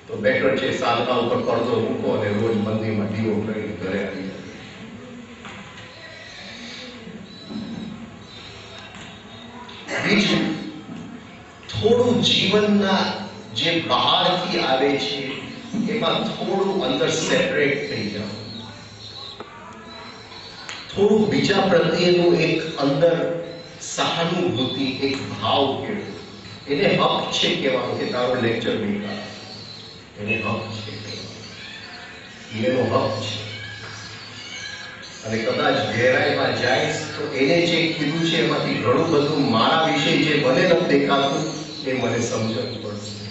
તો બેટર છે સાધના ઉપર પડદો મૂકો અને રોજ મંદિરમાં દીવો કરીને ઘરે આવી જાય. બીજું, થોડું જીવનના જે બહારથી આવે છે એમાં થોડું અંદર સેપરેટ થઈ જાવ. થોડું બીજા પ્રત્યેનું એક અંદર સહાનુભૂતિ, એક ભાવ કેળવો. એને હક છે કહેવાનું કે તારો લેક્ચર બેકાર, એને હક છે, એનો હક છે. અને કદાચ ગહેરાઈમાં જાય તો એને જે કીધું છે એમાંથી ઘણું બધું મારા વિશે જે મને નથી દેખાતું એ મને સમજવું પડશે.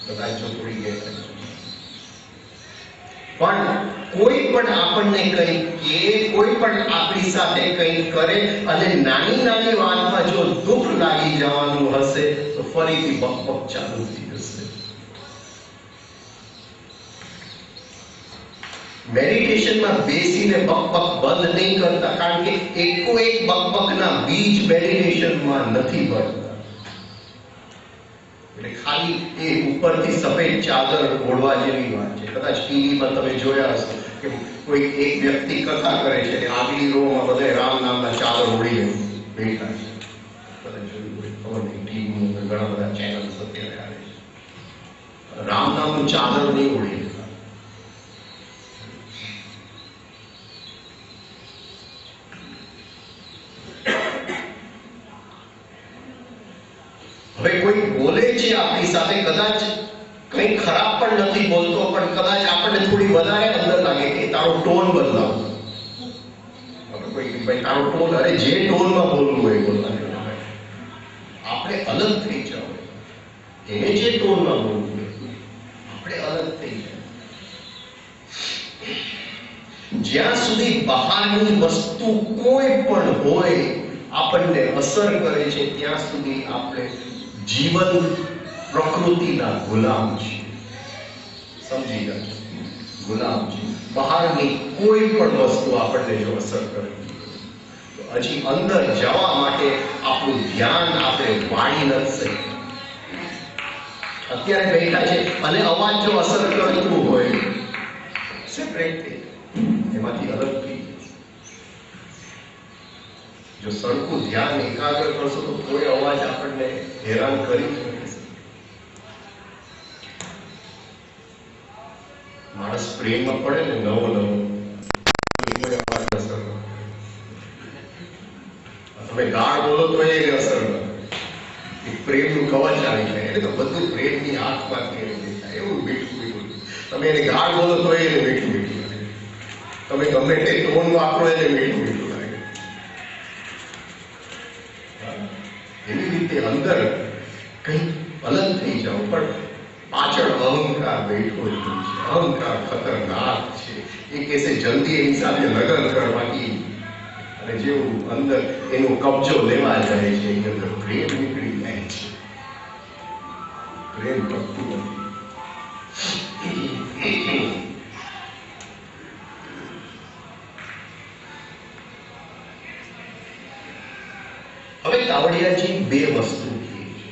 કદાચ જો થોડી ગહેરાઈ પણ કોઈ પણ આપણને કંઈ કે, કોઈ પણ આપણી સાથે કંઈ કરે અને નાની નાની વાતમાં જો દુઃખ લાગી જવાનું હશે તો ફરીથી બકબક ચાલુ થઈ જશે. મેડિટેશનમાં બેસીને બકબક બંધ નહીં કરતા, કારણ કે એકો એક બકબકના બીજ મેડિટેશનમાં નથી પડતા. એટલે ખાલી એ ઉપરથી સફેદ ચાદર ઓઢવા જેવી વાત છે. કદાચ ટીવીમાં તમે જોયા હશો કે કોઈ એક વ્યક્તિ કથા કરે છે અને આગલી રોમાં બધા રામ નામના ચાદર ઓઢીને બેઠા છે. કદાચ જોયું હોય, ખબર નહીં, ટીવીમાં ઘણા બધા ચેનલ્સ અત્યારે આવે છે. રામ નામનું ચાદર નહીં ઓઢી. હવે કોઈ બોલે છે આપણી સાથે, કદાચ કંઈ ખરાબ પણ નથી બોલતો, પણ કદાચ આપણને થોડી વધારે અંદર લાગે કે તારો ટોન બદલાવ. ભાઈ તારો ટોન, અરે જે ટોનમાં બોલવું હોય બોલવાનું. આપણે અલગ થઈ જાવ. એને જે ટોનમાં બોલવું હોય આપણે અલગ થઈ જાવ. જ્યાં સુધી બહારની વસ્તુ કોઈ પણ હોય આપણને અસર કરે છે ત્યાં સુધી આપણે જીવન પ્રકૃતિના ગુલામ છે. સમજી ગયા? ગુલામ છે. બહારની કોઈ પણ વસ્તુ આપણને જો અસર કરે તો હજી અંદર જવા માટે આપણું ધ્યાન આપણે વાળી નથી શકીએ. અત્યારે બેઠા છે અને અવાજ જો અસર કરતું હોય, સેપરેટ થઈ એમાંથી અલગ થઈ જશે. જો સરખું ધ્યાન એકાગ્ર કરશો તો કોઈ અવાજ આપણને હેરાન કરી શકે. માણસ પ્રેમમાં પડે ને નવો અવાજ અસર કરે. તમે ગાળ બોલો તો એ અસર કરે. આંખમાંથી એને દેખાય એવું મીઠું મીઠું. તમે એને ગાળ બોલો તો એને મીઠું મીઠું લાગે. તમે ગમે તે ટોન વાપરો એને મીઠું મીઠું લાગે. એવી રીતે અંદર કંઈક અલગ થઈ જાવ પણ પાછળ અહંકાર બેઠો જ છે. અહંકાર ખતરનાક છે. એ કહેશે જલ્દી એની સાથે લગ્ન કરવાની, અને જેવું અંદર એનો કબજો લેવા જાય છે એની અંદર પ્રેમ નીકળી જાય છે. પ્રેમ કરતું નથી. હવે કાવડિયાજી બે વસ્તુ કહે છે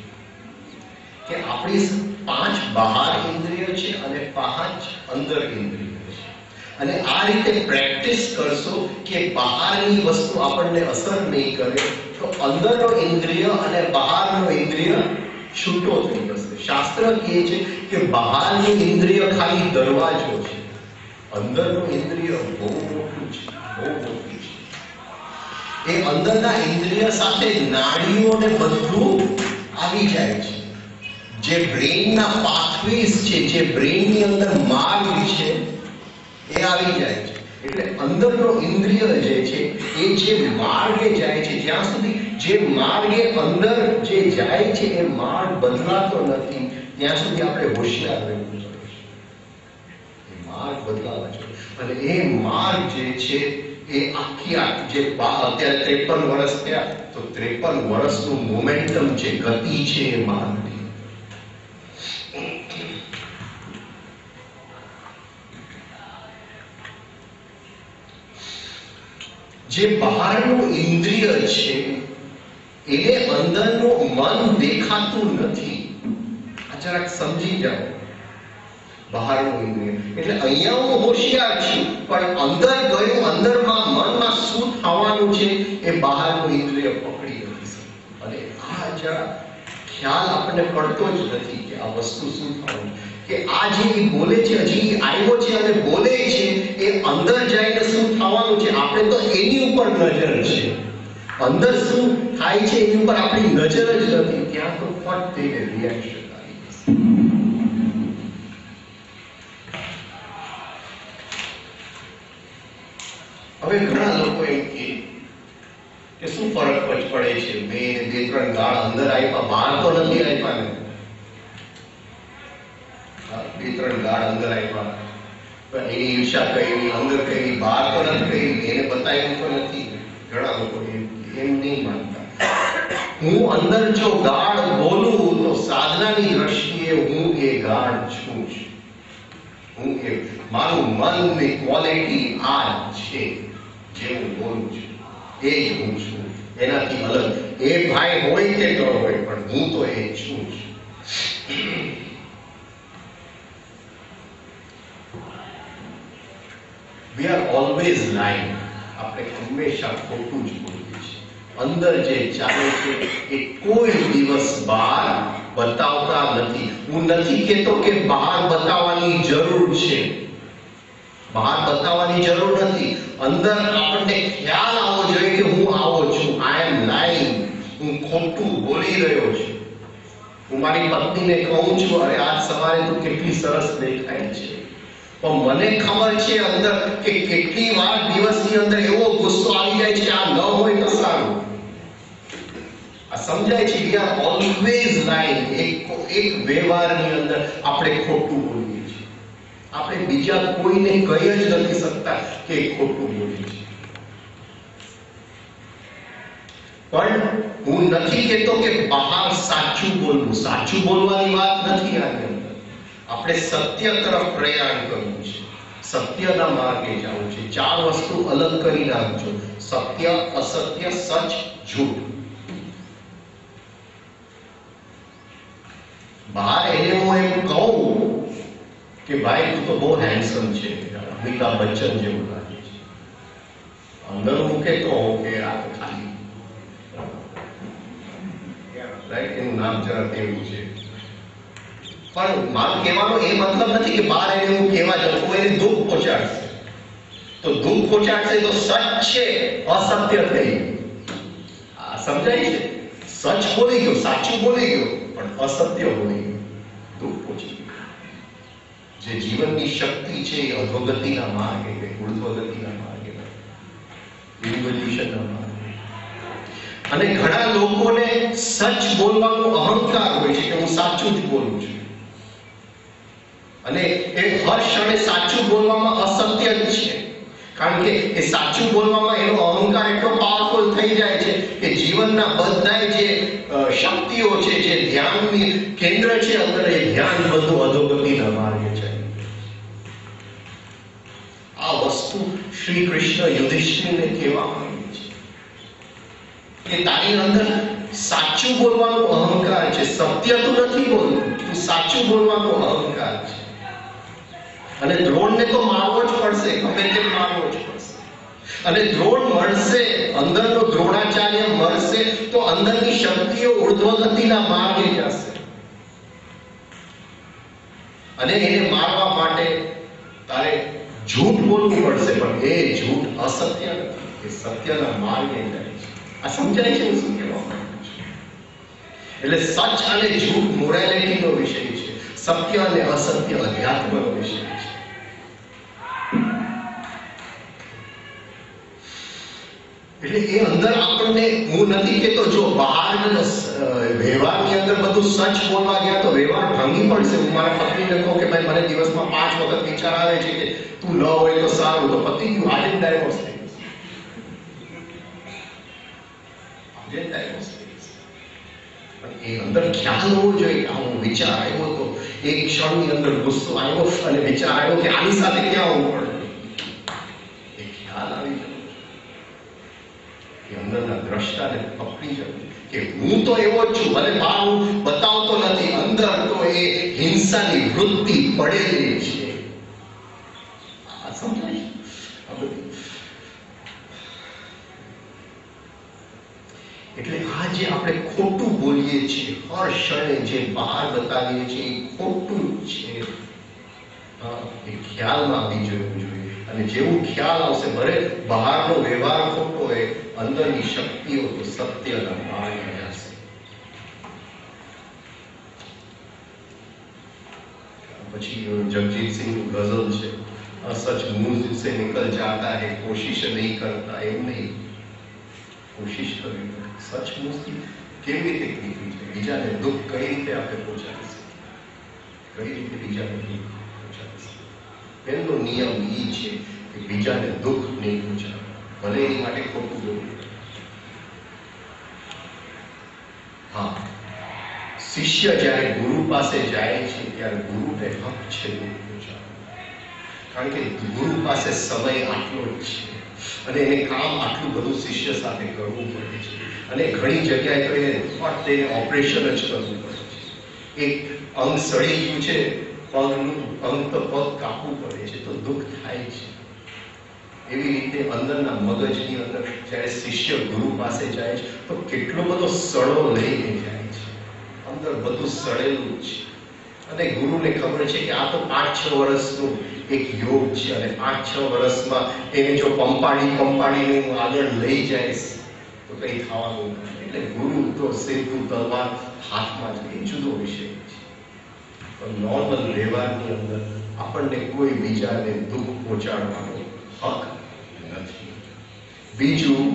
કે આપણી 5 બહાર ઇન્દ્રિય છે અને 5 અંદર ઇન્દ્રિય છે, અને આ રીતે પ્રેક્ટિસ કરશો કે બહારની વસ્તુ આપણને અસર નહીં કરે તો અંદરનો ઇન્દ્રિય અને બહારનો ઇન્દ્રિય છૂટો થઈ જશે. શાસ્ત્ર કહે છે કે બહારની ઇન્દ્રિય ખાલી દરવાજો છે, અંદરનો ઇન્દ્રિય બહુ મોટું છે, બહુ મોટું છે. એ અંદરના ઇન્દ્રિય સાથે નાડીઓ ને બધું આવી જાય છે. જે બ્રેઇનના પાથવેઝ છે, જે બ્રેઇનની અંદર માર્ગ છે એ આવી જાય છે. એટલે અંદરનો ઇન્દ્રિય જે છે એ જે માર્ગે જાય છે, જ્યાં સુધી જે માર્ગે અંદર જે જાય છે એ માર્ગ બદલાતો નથી ત્યાં સુધી આપણે હોશિયાર રહેવું જોઈએ. એ માર્ગ બદલાવા જોઈએ. અને એ માર્ગ જે છે એ આખી જે અત્યારે 53 વર્ષ થયા તો 53 વર્ષનું મોમેન્ટમ છે, ગતિ છે એ માર્ગની. જે બહારનું ઇન્દ્રિય છે એને અંદરનું મન દેખાતું નથી. આ જરાક સમજી જાઓ. બહારનું ઇન્દ્રિય એટલે અહીંયા હું હોશિયાર છું પણ અંદર ગયું, અંદરમાં મનમાં શું થવાનું છે એ બહારનું ઇન્દ્રિય પકડી નથી શકતું. અને આ જરા ખ્યાલ આપણને પડતો જ નથી કે આ વસ્તુ શું થવાનું, કે આ જે બોલે છે હજી આવ્યો છે અને બોલે છે એ અંદર જઈને શું થવાનું છે આપણે તો એની ઉપર નજર છે. અંદર શું થાય છે એની ઉપર આપણી નજર જ નથી. ત્યાં તો ફટ થઈને રિએક્શન આવી જશે. હવે ઘણા લોકો એમ કે શું ફરક પડે છે, મેં 2-3 ગાળ અંદર આપ્યા, બહાર તો નથી આપ્યા ને. 2-3 ગાળ અંદર આપ્યા પણ એની ઈર્ષા કરી, અંદર કરી, બહાર તો નથી કરી, એને બતાવ્યું તો નથી. ઘણા લોકો એમ નહીં માનતા. હું અંદર જો ગાળ બોલું તો સાધનાની દ્રષ્ટિએ હું એ ગાળ છું જ. હું એ મારું મનની ક્વોલિટી આ છે, જે હું બોલું છું એ જ હું છું. એનાથી અલગ એ ભાઈ હોય કે ન હોય પણ હું તો એ છું જ. We are always lying. આપણે હંમેશા ખોટું જ બોલીએ છીએ. અંદર જે ચાલે છે એ કોઈ દિવસ બહાર બતાવતા નથી. હું નથી કહેતો કે બહાર બતાવવાની જરૂર છે, બહાર બતાવવાની જરૂર નથી. અંદર આપણને ખ્યાલ આવવો જોઈએ કે હું આવો છું. આઈ એમ લાઇંગ. હું ખોટું બોલી રહ્યો છું. હું મારી પત્નીને કહું છું અરે આજ સવારે તું કેટલી સરસ દેખાય છે, પણ મને ખબર છે અંદર કે કેટલી વાર દિવસની અંદર એવો ગુસ્સો આવી જાય છે આ ન હોય તો સારું. આ સમજાય છે. we are always lying. એક વ્યવહારની અંદર આપણે ખોટું બોલીએ છીએ. આપણે બીજા કોઈને કહી જ નથી શકતા કે ખોટું બોલીએ છીએ. પણ હું નથી કહેતો કે બહાર સાચું બોલવું. સાચું બોલવાની વાત નથી આની અંદર. આપણે સત્ય તરફ પ્રયાણ કરવું છે, સત્યના માર્ગે જવું છે. 4 વસ્તુ અલગ કરી નાખજો: સત્ય, અસત્ય, સચ, જૂઠ. બહાર એને હું એમ કહું કે ભાઈ તું તો બહુ હેન્ડસમ છે, અમિતાભ બચ્ચન જેવું લાગે છે. અંદર હું કહેતો હોઉં કે આ તો ખાલી એનું નામ જરા તેવું છે. પણ મારું કહેવાનો એ મતલબ નથી કે બહાર એને હું કહેવા જાઉં છું એને દુઃખ પહોંચાડશે. તો દુઃખ પહોંચાડશે તો સચ છે, અસત્ય થઈ. આ સમજાય છે? સચ બોલી ગયો, સાચું બોલી ગયો, પણ અસત્ય બોલી ગયો, દુઃખ પહોંચી. જે જીવનની શક્તિ છે એ અધોગતિના માર્ગે કે ઉર્ધ્વગતિના માર્ગે, ઇવોલ્યુશનના માર્ગે. અને ઘણા લોકોને સચ બોલવાનો અહંકાર હોય છે કે હું સાચું જ બોલું છું, અને એ હર ક્ષણે સાચું બોલવામાં અસત્ય જ છે. કારણ કે એ સાચું બોલવામાં એનો અહંકાર એટલો પાવરફુલ થઈ જાય છે કે જીવનના બધા જે શક્તિઓ છે, જે ધ્યાનની કેન્દ્ર છે અંદર, એ ધ્યાન બધું અધોગતિના માર્ગે છે. આ વસ્તુ શ્રી કૃષ્ણ યુધિષ્ઠિરને કહેવા માંગે છે કે તારી અંદર સાચું બોલવાનો અહંકાર છે, સત્ય તું નથી બોલતું, તું સાચું બોલવાનો અહંકાર છે. અને દ્રોણને તો મારવો જ પડશે, ગમે તેમ મારવો જ પડશે. અને દ્રોણ મળશે, અંદરનો દ્રોણાચાર્ય મળશે તો અંદરની શક્તિઓ ઉર્ધ્વગતિના માર્ગે જશે. અને એને મારવા માટે તારે જૂઠ બોલવું પડશે, પણ એ જૂઠ અસત્ય નથી, એ સત્યના માર્ગે જાય છે. આ સમજાય છે હું શું કહેવા માંગુ છું? એટલે સચ અને જૂઠ મોરાલિટીનો વિષય છે, સત્ય અને અસત્ય અધ્યાત્મનો વિષય છે. એટલે એ અંદર આપણને, હું નથી કહેતો જો બહાર વ્યવહારની અંદર બધું સચ બોલવા ગયા તો વ્યવહાર ભાંગી પડશે. હું મારા પત્નીને કહું કે ભાઈ મને દિવસમાં 5 વખત વિચાર આવે છે કે તું ન હોય તો સારું, તો પતિ ગયું, આજે ડાયવોર્સ થઈ ગયો, આજે ડાયવોર્સ થઈ ગયો. પણ એ અંદર ખ્યાલ હોવો જોઈએ કે હું વિચાર આવ્યો તો એક ક્ષણની અંદર ગુસ્સો આવ્યો અને વિચાર આવ્યો કે આની સાથે ક્યાં હું પડું, એ ખ્યાલ આવી ગયો. અંદરના દ્રષ્ટાને પકડી જવું કે હું તો એવો જ છું, ભલે બહાર હું બતાવતો નથી, અંદર તો એ હિંસાની વૃત્તિ પડેલી છે. આ સમજાય? એટલે આ જે આપણે ખોટું બોલીએ છીએ, હર ક્ષણે જે બહાર બતાવીએ છીએ એ ખોટું છે. એ ખ્યાલમાં આવી જવું જોઈએ. અને જેવું ખ્યાલ આવશે, ભલે બહારનો વ્યવહાર ખોટો હોય, અંદરની શક્તિઓ તો સત્યના માર્ગે જશે. પછી જગજીતસિંહનું ગઝલ છે, સચ મુંહ સે નિકલ જાતા હૈ, કોશિશ નહીં કરતા. એમ નહીં, કોશિશ કરવી પડે. સચ મુંહથી કેવી રીતે નીકળી જાય? બીજાને દુઃખ કઈ રીતે આપણે પહોંચાડીશું? કઈ રીતે બીજાને દુઃખ પહોંચાડીશું? પહેલો નિયમ એ છે કે બીજાને દુઃખ નહીં પહોંચાડે, ભલે એની માટે ખોટું બોલવું. હા, શિષ્ય જ્યારે ગુરુ પાસે જાય છે ત્યારે ગુરુને હક છે દુઃખ પહોંચાડવું. કારણ કે ગુરુ પાસે સમય આટલો જ છે અને એને કામ આટલું બધું શિષ્ય સાથે કરવું પડે છે. અને ઘણી જગ્યાએ તો એને ફક્ત ઓપરેશન જ કરવું પડે છે. એક અંગ સડી ગયું છે, પગનું અંગ તો પગ કાપવું પડે છે, તો દુઃખ થાય છે. એવી રીતે અંદરના મગજની અંદર જ્યારે શિષ્ય ગુરુ પાસે જાય છે તો કેટલો બધો સડો લઈને જાય છે, અંદર બધું સડેલું છે. અને ગુરુને ખબર છે કે આ તો 5-6 વર્ષનું એક યોગ છે અને 5-6 વર્ષમાં એને જો પંપાડીને હું આગળ લઈ જઈશ તો કંઈ થવાનું નથી. એટલે ગુરુ તો સીધું તલવાર હાથમાં જ, એ જુદો વિષય છે. પણ નોર્મલ વ્યવહારની અંદર આપણને કોઈ બીજાને દુઃખ પહોંચાડવાનો હક નથી. બીજું,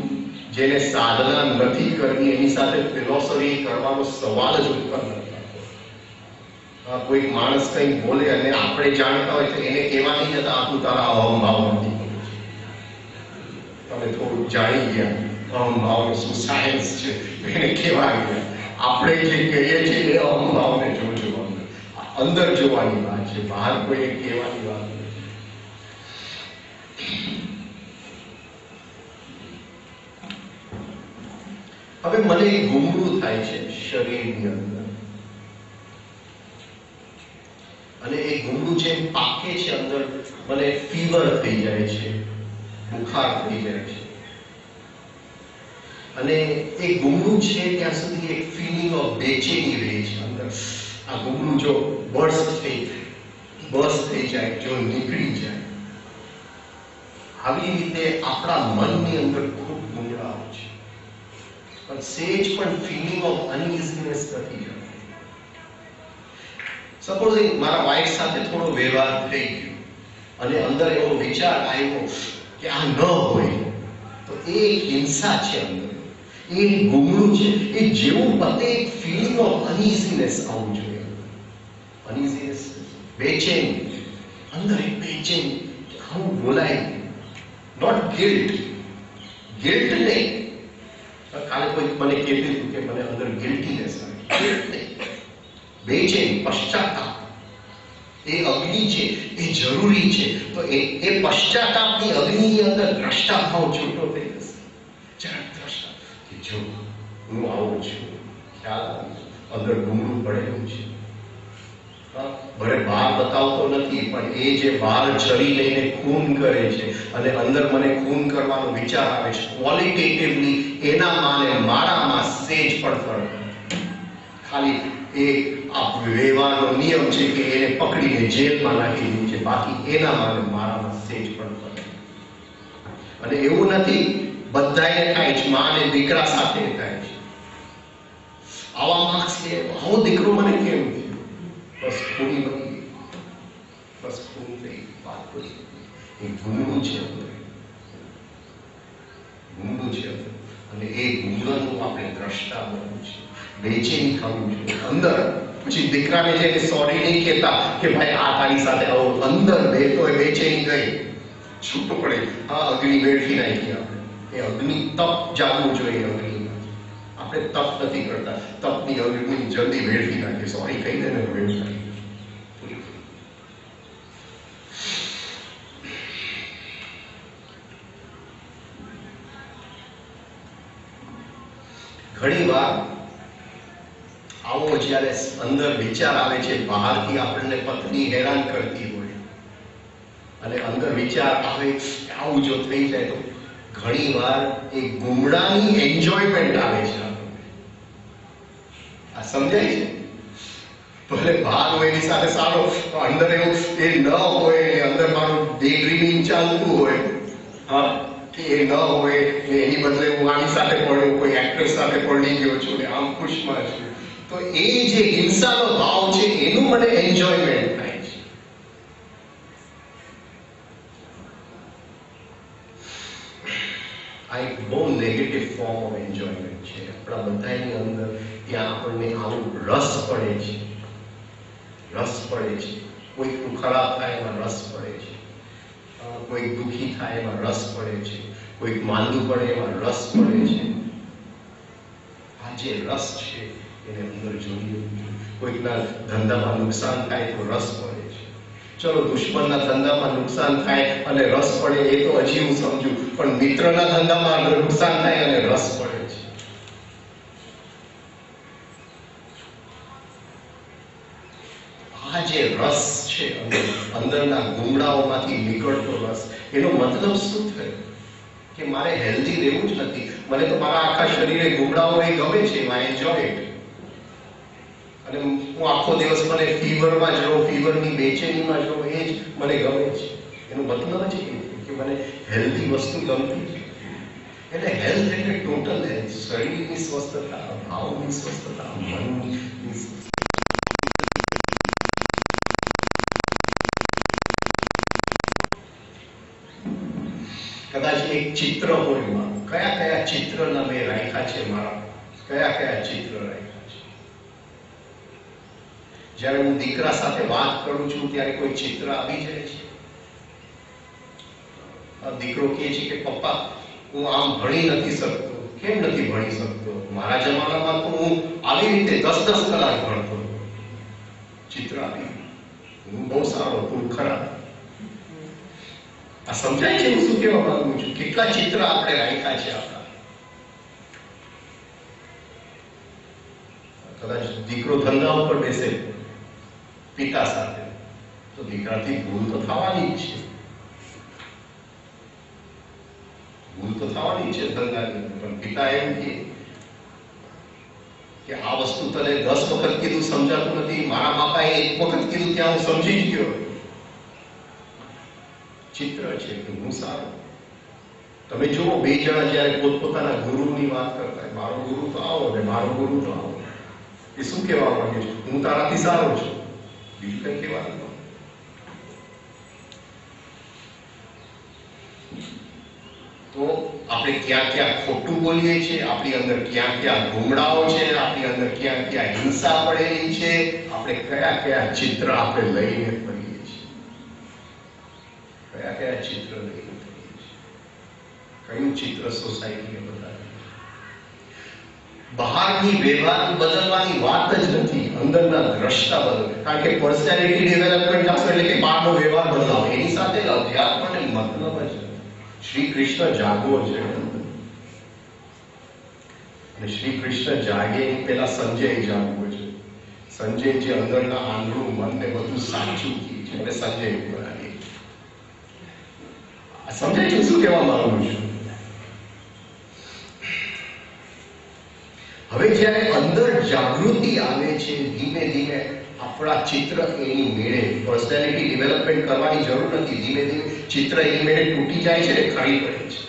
જેને સાધના નથી કરવી એની સાથે ફિલોસોફી કરવાનો સવાલ જ ઉત્પન્ન નથી. કોઈ માણસ કંઈ બોલે અને આપણે જાણતા હોય તો એને કહેવા નહીં જતા આટલું તારા અહંભાવ નથી. તમે થોડું જાણી ગયા અહંભાવનું શું સાયન્સ છે એને કહેવા ગયા. આપણે જે કહીએ છીએ એ અહંભાવને જોજો, અંદર જોવાની વાત છે, બહાર કોઈ કહેવાની વાત નથી. હવે મને ગુમરું થાય છે શરીરની અંદર, અને એ ગુમરું જેમ પાકે છે અંદર, મને ફીવર થઈ જાય છે, બુખાર થઈ જાય છે. અને એ ગુમરું છે ત્યાં સુધી એક ફીલિંગ ઓફ બેચેની રહે છે અંદર. આ ગુમરું જો બર્સ્ટ થઈ જાય, જો નીકળી જાય, આવી રીતે આપણા મનની અંદર ખૂબ ગુંગળાટ છે, પણ સેજ પણ ફીલિંગ ઓફ અનઇઝીનેસ નથી જતી. સપોઝિંગ મારા વાઈફ સાથે થોડો વ્યવહાર થઈ ગયો અને અંદર એવો વિચાર આવ્યો કે આ ન હોય, તો એ હિંસા છે, અંદર એ ગુમડું છે. એ જેવું પતે એક ફીલિંગ ઓફ અનઇઝીનેસ આવવું જોઈએ. અનઇઝીનેસ, બેચેની, અંદર એક બેચેની, આવું બોલાય. નોટ ગિલ્ટ, ગિલ્ટ નહીં. કાલે કોઈ મને કહેતું હતું કે મને અંદર ગિલ્ટીનેસ આવે, બેચેની, પશ્ચાતાપ. એ અગ્નિ છે, એ જરૂરી છે. તો એ પશ્ચાતાપની અગ્નિની અંદર દ્રષ્ટાભાવ છૂટો થઈ જશે. જરાક દ્રષ્ટા કે જો હું આવું છું, ખ્યાલ અંદર ડુંગળું પડેલું છે. ભલે બહાર બતાવતો નથી, પણ એ જે બહાર છરી લઈને ખૂન કરે છે અને અંદર મને ખૂન કરવાનો વિચાર આવે છે, ક્વોલિટેટિવલી એનામાં અને મારામાં સેજ પણ ફરક. ખાલી એ આ વ્યવહારનો નિયમ છે કે એને પકડીને જેલમાં નાખી દીધું છે, બાકી એનામાં અને મારામાં સેજ પણ ફરક. અને એવું નથી બધાને થાય છે, માં અને દીકરા સાથે થાય છે. આવા માર્ક્સ કે આવો દીકરો મને કેમ છે, બસ ખૂની બની, બસ ખૂન થઈ, વાત કરી. એ ગુમડું છે, ગુમડું છે. અને એ ગુમડાનું આપણે દ્રષ્ટા બનવું છે, બેચેની થવું છે અંદર. પછી દીકરાને જે સોરી નહીં કહેતા કે ભાઈ આ તારી સાથે આવો, અંદર બેતો એ બેચેની ગઈ, છૂટું પડે. આ અગ્નિ બેઠી નાખી આપણે. એ અગ્નિ તપ જાગવું જોઈએ. અગ્નિમાં આપણે તપ નથી કરતા, તપની અગ્નિ જલ્દી વેડફી નાખીએ. સોરી કહી દે ને વેડફી. ઘણી વાર આવો જ્યારે અંદર વિચાર આવે છે, બહારથી આપણને પત્ની હેરાન કરતી હોય અને અંદર વિચાર આવે આવું જો થઈ જાય તો ઘણી વાર એ ગુમડાની એન્જોયમેન્ટ આવે છે. આ સમજાય છે? ભલે બહાર હોય એની સાથે સારો, અંદર એવું એ ન હોય, અંદર મારું ડે ડ્રીમિંગ ચાલતું હોય, હા, કે એ ન હોય, એની બદલે હું આની સાથે પડ્યો, કોઈ એક્ટ્રેસ સાથે પડી ગયો છું ને આમ ખુશમાં છું, તો એ જે હિંસાનો ભાવ છે એનું મને એન્જોયમેન્ટ થાય છે. આ એક બહુ નેગેટિવ ફોર્મ ઓફ એન્જોયમેન્ટ છે આપણા બધાની અંદર. ત્યાં આપણને આવું રસ પડે છે, રસ પડે છે. કોઈકનું ખરાબ થાય એમાં રસ પડે છે, કોઈક દુઃખી થાય એમાં રસ પડે છે, કોઈક માંદું પડે એમાં રસ પડે છે. આ જે રસ છે એને અંદર જોઈએ. કોઈકના ધંધામાં નુકસાન થાય તો રસ પડે છે. ચલો દુશ્મનના ધંધામાં નુકસાન થાય અને રસ પડે એ તો હજી હું સમજુ, પણ મિત્રના ધંધામાં નુકસાન થાય અને રસ પડે છે. આ જે રસ છે અંદરના ગુમડાઓમાંથી નીકળતો રસ, એનો મતલબ શું થયો કે મારે હેલ્ધી રહેવું જ નથી. મને તો મારા આખા શરીરે ગુમડાઓ એ ગમે છે, આઈ એન્જોય ઇટ. અને હું આખો દિવસ મને ફીવરમાં જ રહું, ફીવરની બેચેનીમાં જ રહું, એ જ મને ગમે છે. એનો મતલબ જ કે મને હેલ્ધી વસ્તુ ગમતી છે. એટલે હેલ્થ એટલે ટોટલ હેલ્થ, શરીરની સ્વસ્થતા, ભાવની સ્વસ્થતા, મનની સ્વસ્થતા. કદાચ એક ચિત્ર હોય મારું, કયા કયા ચિત્રના મેં રાખ્યા છે મારા, કયા કયા ચિત્ર રાખ્યા છે. જ્યારે હું દીકરા સાથે વાત કરું છું ત્યારે કોઈ ચિત્ર આવી જાય છે. દીકરો કહે છે કે પપ્પા હું આમ ભણી નથી શકતો. કેમ નથી ભણી શકતો? મારા જમાનામાં તો હું આવી રીતે 10-10 કલાક ભણતો. ચિત્ર આવી, હું બહુ સારો, તું ખરાબ. આ સમજાય છે હું શું કહેવા માંગુ છું? કેટલા ચિત્ર આપણે રાખ્યા છે આપણા. કદાચ દીકરો ધંધા ઉપર બેસે પિતા સાથે, તો દીકરાથી ભૂલ તો થવાની જ છે, ભૂલ તો થવાની છે ધંધાની. પણ પિતા એમ કે આ વસ્તુ તને 10 વખત કીધું સમજાતું નથી, મારા બાપાએ 1 વખત કીધું ત્યાં હું સમજી જ ગયો. ચિત્ર છે કે હું સારો. તમે જુઓ, 2 જણા જ્યારે પોતપોતાના ગુરુની વાત કરતા હોય, મારો ગુરુ તો આવો ને મારો ગુરુ તો આવો, એ શું કહેવા માંગે છે? હું તારાથી સારો છું. બીજું કઈ કહેવાનું? તો આપણે ક્યાં ક્યાં ખોટું બોલીએ છીએ, આપણી અંદર ક્યાં ક્યાં ગુમડાઓ છે, આપણી અંદર ક્યાં ક્યાં હિંસા પડેલી છે, આપણે કયા કયા ચિત્ર આપણે લઈને ફરીએ છીએ, કયા કયા ચિત્ર લઈને ફરીએ છીએ, કયું ચિત્ર સોસાયટીએ બતાવે? બહારની વ્યવહાર બદલવાની વાત જ નથી, અંદરના દ્રષ્ટા બદલે. કારણ કે પર્સનાલિટી ડેવલપમેન્ટ આપશે એટલે કે બહારનો વ્યવહાર બદલાવો, એની સાથે અધ્યાત્મને મતલબ જ શ્રી કૃષ્ણ જાગવો છે. અને શ્રી કૃષ્ણ જાગે એ પહેલા સંજય જાગવો છે. સંજય જે અંદરના આંધળું મનને બધું સાચું કહે છે એટલે સંજય બોલાવે. સમજાય છે શું કહેવા માંગુ છું? હવે જ્યારે અંદર જાગૃતિ આવે છે, ધીમે ધીમે આપણા ચિત્ર એની મેળે, પર્સનાલિટી ડેવલપમેન્ટ કરવાની જરૂર નથી, ધીમે ધીમે ચિત્ર એની મેળે તૂટી જાય છે ને ખરી પડે છે.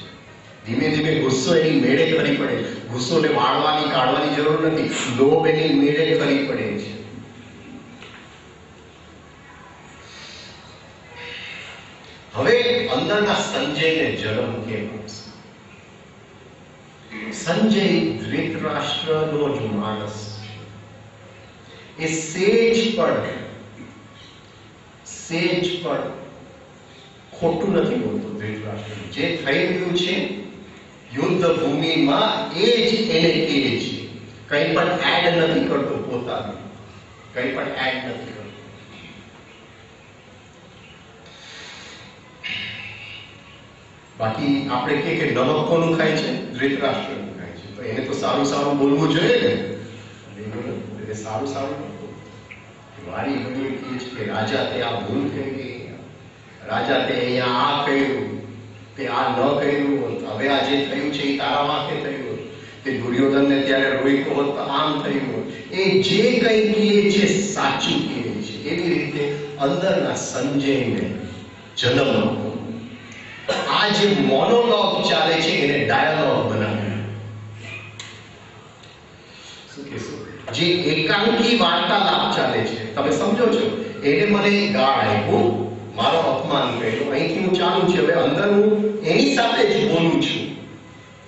ધીમે ધીમે ગુસ્સો એની મેળે ખરી પડે છે. ગુસ્સોને વાળવાની કાઢવાની જરૂર નથી, લોભ એની મેળે ખરી પડે છે. હવે અંદરના સંજયને જન્મ કેમ આપશે? સંજય ધૃતરાષ્ટ્રનો જ માણસ એ સેજ પણ ખોટું નથી બોલતો. ધૃતરાષ્ટ્ર જે થઈ રહ્યું છે યુદ્ધ ભૂમિમાં એ જ એને કહે છે, કંઈ પણ એડ નથી કરતો પોતાનું, કંઈ પણ એડ નથી કરતો. બાકી આપણે કે નમક કોનું ખાય છે? ધૃતરાષ્ટ્રનું ખાય છે. તો એને તો સારું સારું બોલવું જોઈએ ને, એને સારું સારું વારી ઘણી કહે છે કે રાજા તે આ ભૂલ થઈ ગઈ, રાજા તે અહીંયા આ કર્યું, તે આ ન કર્યું, હવે આ જે થયું છે એ તારા વાંકે થયું, તે દુર્યોધનને ત્યારે રોક્યો હોત તો આમ થયું. એ જે કંઈ કહે છે સાચું કહે છે. એવી રીતે અંદરના સંજયને જન્મ આપો. આ જે મોનોલોગ ચાલે છે એને ડાયલોગ બનાવ્યો. શું કહેશો? જે એકાંકી વાર્તાલાપ ચાલે છે, તમે સમજો છો, એને મને ગાળ આપ્યું, મારો અપમાન કર્યું, અહીંથી હું ચાલુ છું, હવે અંદર હું એની સાથે જ બોલું છું,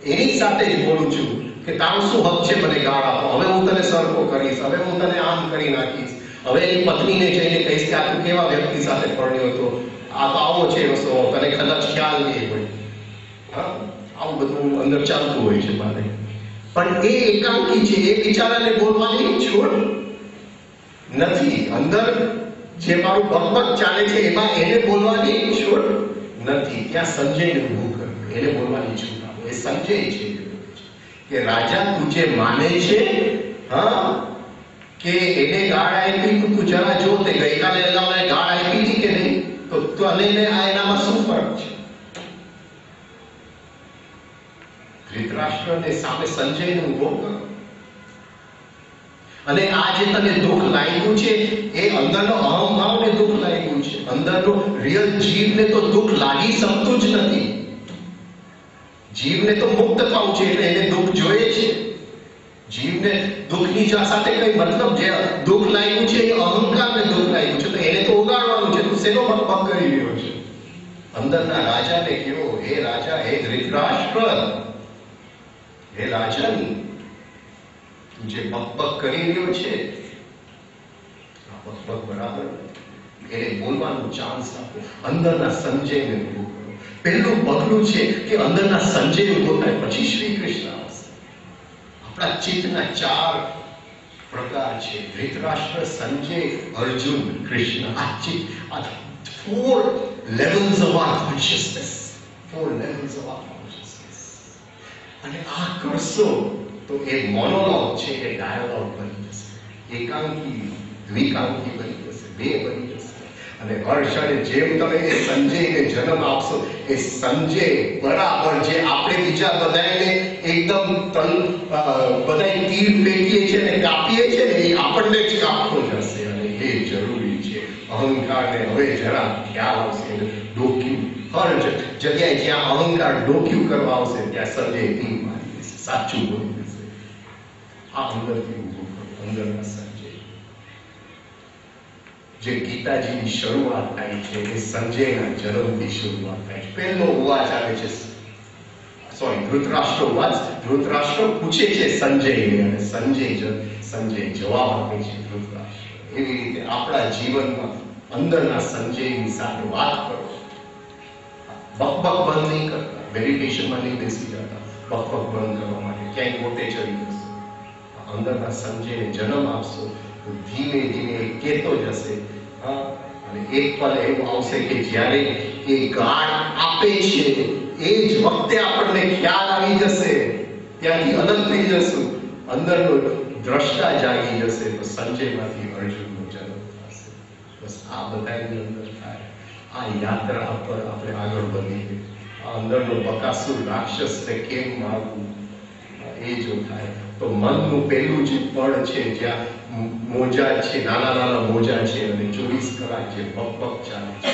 એની સાથે જ બોલું છું કે તારું શું હક છે મને ગાળ આપો, હવે હું તને સરખો કરીશ, હવે હું તને આમ કરી નાખીશ, હવે એની પત્નીને જઈને કહીશ કે આ તું કેવા વ્યક્તિ સાથે પરણ્યો હતો, આ તો આવો છે, તને કદાચ ખ્યાલ નહીં હોય. હા, આવું બધું અંદર ચાલતું હોય છે મારે. પણ એ એકાંકી છે, એ બિચારાને બોલવાની છોડ નથી. અંદર જે મારું બકબક ચાલે છે એમાં એને બોલવાની છોડ નથી. ત્યાં સંજયને ઊભું કર્યું, એને બોલવાની છોડ આપો. એ સંજય છે કે રાજા તું જે માને છે, હા, કે એને ગાળ આપી, તું જરા જો તે ગઈકાલે એને ગાળ આપી હતી કે નહીં, તો તને આ એનામાં શું ફરક છે? ધૃતરાષ્ટ્રને સામે સંજયને ઊભો કરો. અને આ જે તને દુઃખ લાગ્યું છે એ અંદરનો અહંભાવને દુઃખ લાગ્યું છે. અંદરનો રિયલ જીવને તો દુઃખ લાગી શકતું જ નથી. જીવને તો મુક્ત થવું છે એટલે એને દુઃખ જોઈએ છે. જીવને દુઃખની સાથે કઈ મતલબ, જે દુઃખ લાગ્યું છે એ અહંકારને દુઃખ લાગ્યું છે, તો એને તો ઉગાડવાનું છે. તું શેનો બકબક કરી રહ્યો છે? અંદરના રાજાને કહ્યો, હે રાજા, હે ધૃતરાષ્ટ્ર, હે રાજન, તું જે બકબક કરી રહ્યો છે આ બકબક બરાબર, એને બોલવાનું ચાન્સ આપો. અંદરના સંજયને ઉભો કરો. પહેલું પગલું છે કે અંદરના સંજય ઉભો થાય, પછી શ્રી કૃષ્ણ આવશે. આપણા ચિત્તના 4 પ્રકાર છે: ધૃતરાષ્ટ્ર, સંજય, અર્જુન, કૃષ્ણ. આ ચિત્ત, આ 4 levels of our consciousness, 4 levels of our consciousness. અને આ કરશો તો એ મોનોલોગ છે એ ડાયલોગ બની જશે, એકાંકી દ્વિકાંકી બની જશે, 2 બની જશે. અને હર્ષણે જેમ તમે એ સંજયને જન્મ આપશો, એ સંજય બરાબર જે આપણે બીજા બધાને એકદમ બધા તીર ફેંકીએ છીએ ને કાપીએ છીએ ને, એ આપણને જ કાપતો જશે. અને એ જરૂરી છે. અહંકારને હવે જરા ખ્યાલ આવશે, ડોક્યું હર જગ્યાએ જ્યાં અહંકાર ડોક્યું કરવા આવશે ત્યાં સંજય તીર મારી દેશે, સાચું બોલી દેશે. આ અંદરથી ઊભું કરો, અંદરના સંજય. જે ગીતાજીની શરૂઆત થાય છે એ સંજયના જન્મથી શરૂઆત થાય છે. પહેલો અવાજ આવે છે, સોરી, ધૃતરાષ્ટ્ર પૂછે છે સંજયને અને સંજય જવાબ આપે છે ધૃતરાષ્ટ્ર. એવી રીતે આપણા જીવનમાં અંદરના સંજયની સાથે વાત કરો. બકબક બંધ નહીં કરતા, મેડિટેશનમાં નહીં બેસી જતા બકબક બંધ કરવા માટે, ક્યાંય મોટે ચડી જશે. અંદરના સંજયને જન્મ આપશો તો ધીમે ધીમે એ કહેતો જશે. અને એક પલ એવું આવશે કે જ્યારે એ ગાંઠ આપે છે એ જ વખતે આપણને ખ્યાલ આવી જશે, ત્યાંથી અલગ થઈ જશું, અંદરનો દ્રષ્ટા જાગી જશે તો સંજયમાંથી અર્જુનનો જન્મ થશે. બસ આ બધાની અંદર થાય. આ યાત્રા પર આપણે આગળ વધીએ. આ અંદરનો બકાસુર રાક્ષસને કેમ મારવું એ જો થાય તો મનનું પહેલું જે પળ છે, જ્યાં મોજા છે, નાના મોજા છે અને 24 કલાક જે બકબક ચાલે છે,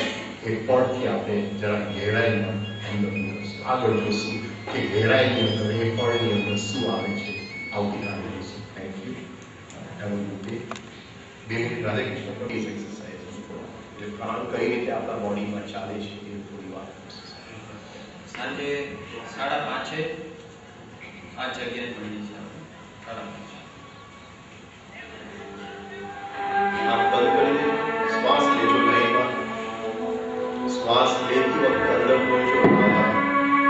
એ પડથી આપણે જરા ગહેરાઈમાં અંદર આગળ જોશું કે ગહેરાઈની અંદર એ પડની અંદર શું આવે છે. આવતીકાલે જોશું. Thank you. Have a good day. 2 minute Radhe Krishna પર એક્સરસાઇઝ એટલે પ્રાણ કઈ રીતે આપણા બોડીમાં ચાલે છે એ થોડી વાત કરશું. સાંજે 5:30 આ જગ્યાએ મળીએ છીએ. આંખ બંધ કરીને શ્વાસ લેજો. લાઈનમાં શ્વાસ લેતી વખતે અંદર બોલજો,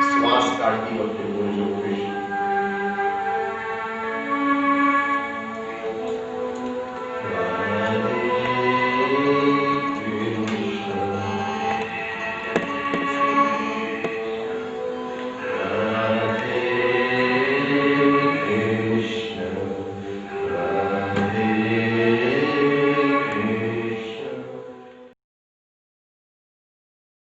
શ્વાસ કાઢતી વખતે બોલજો.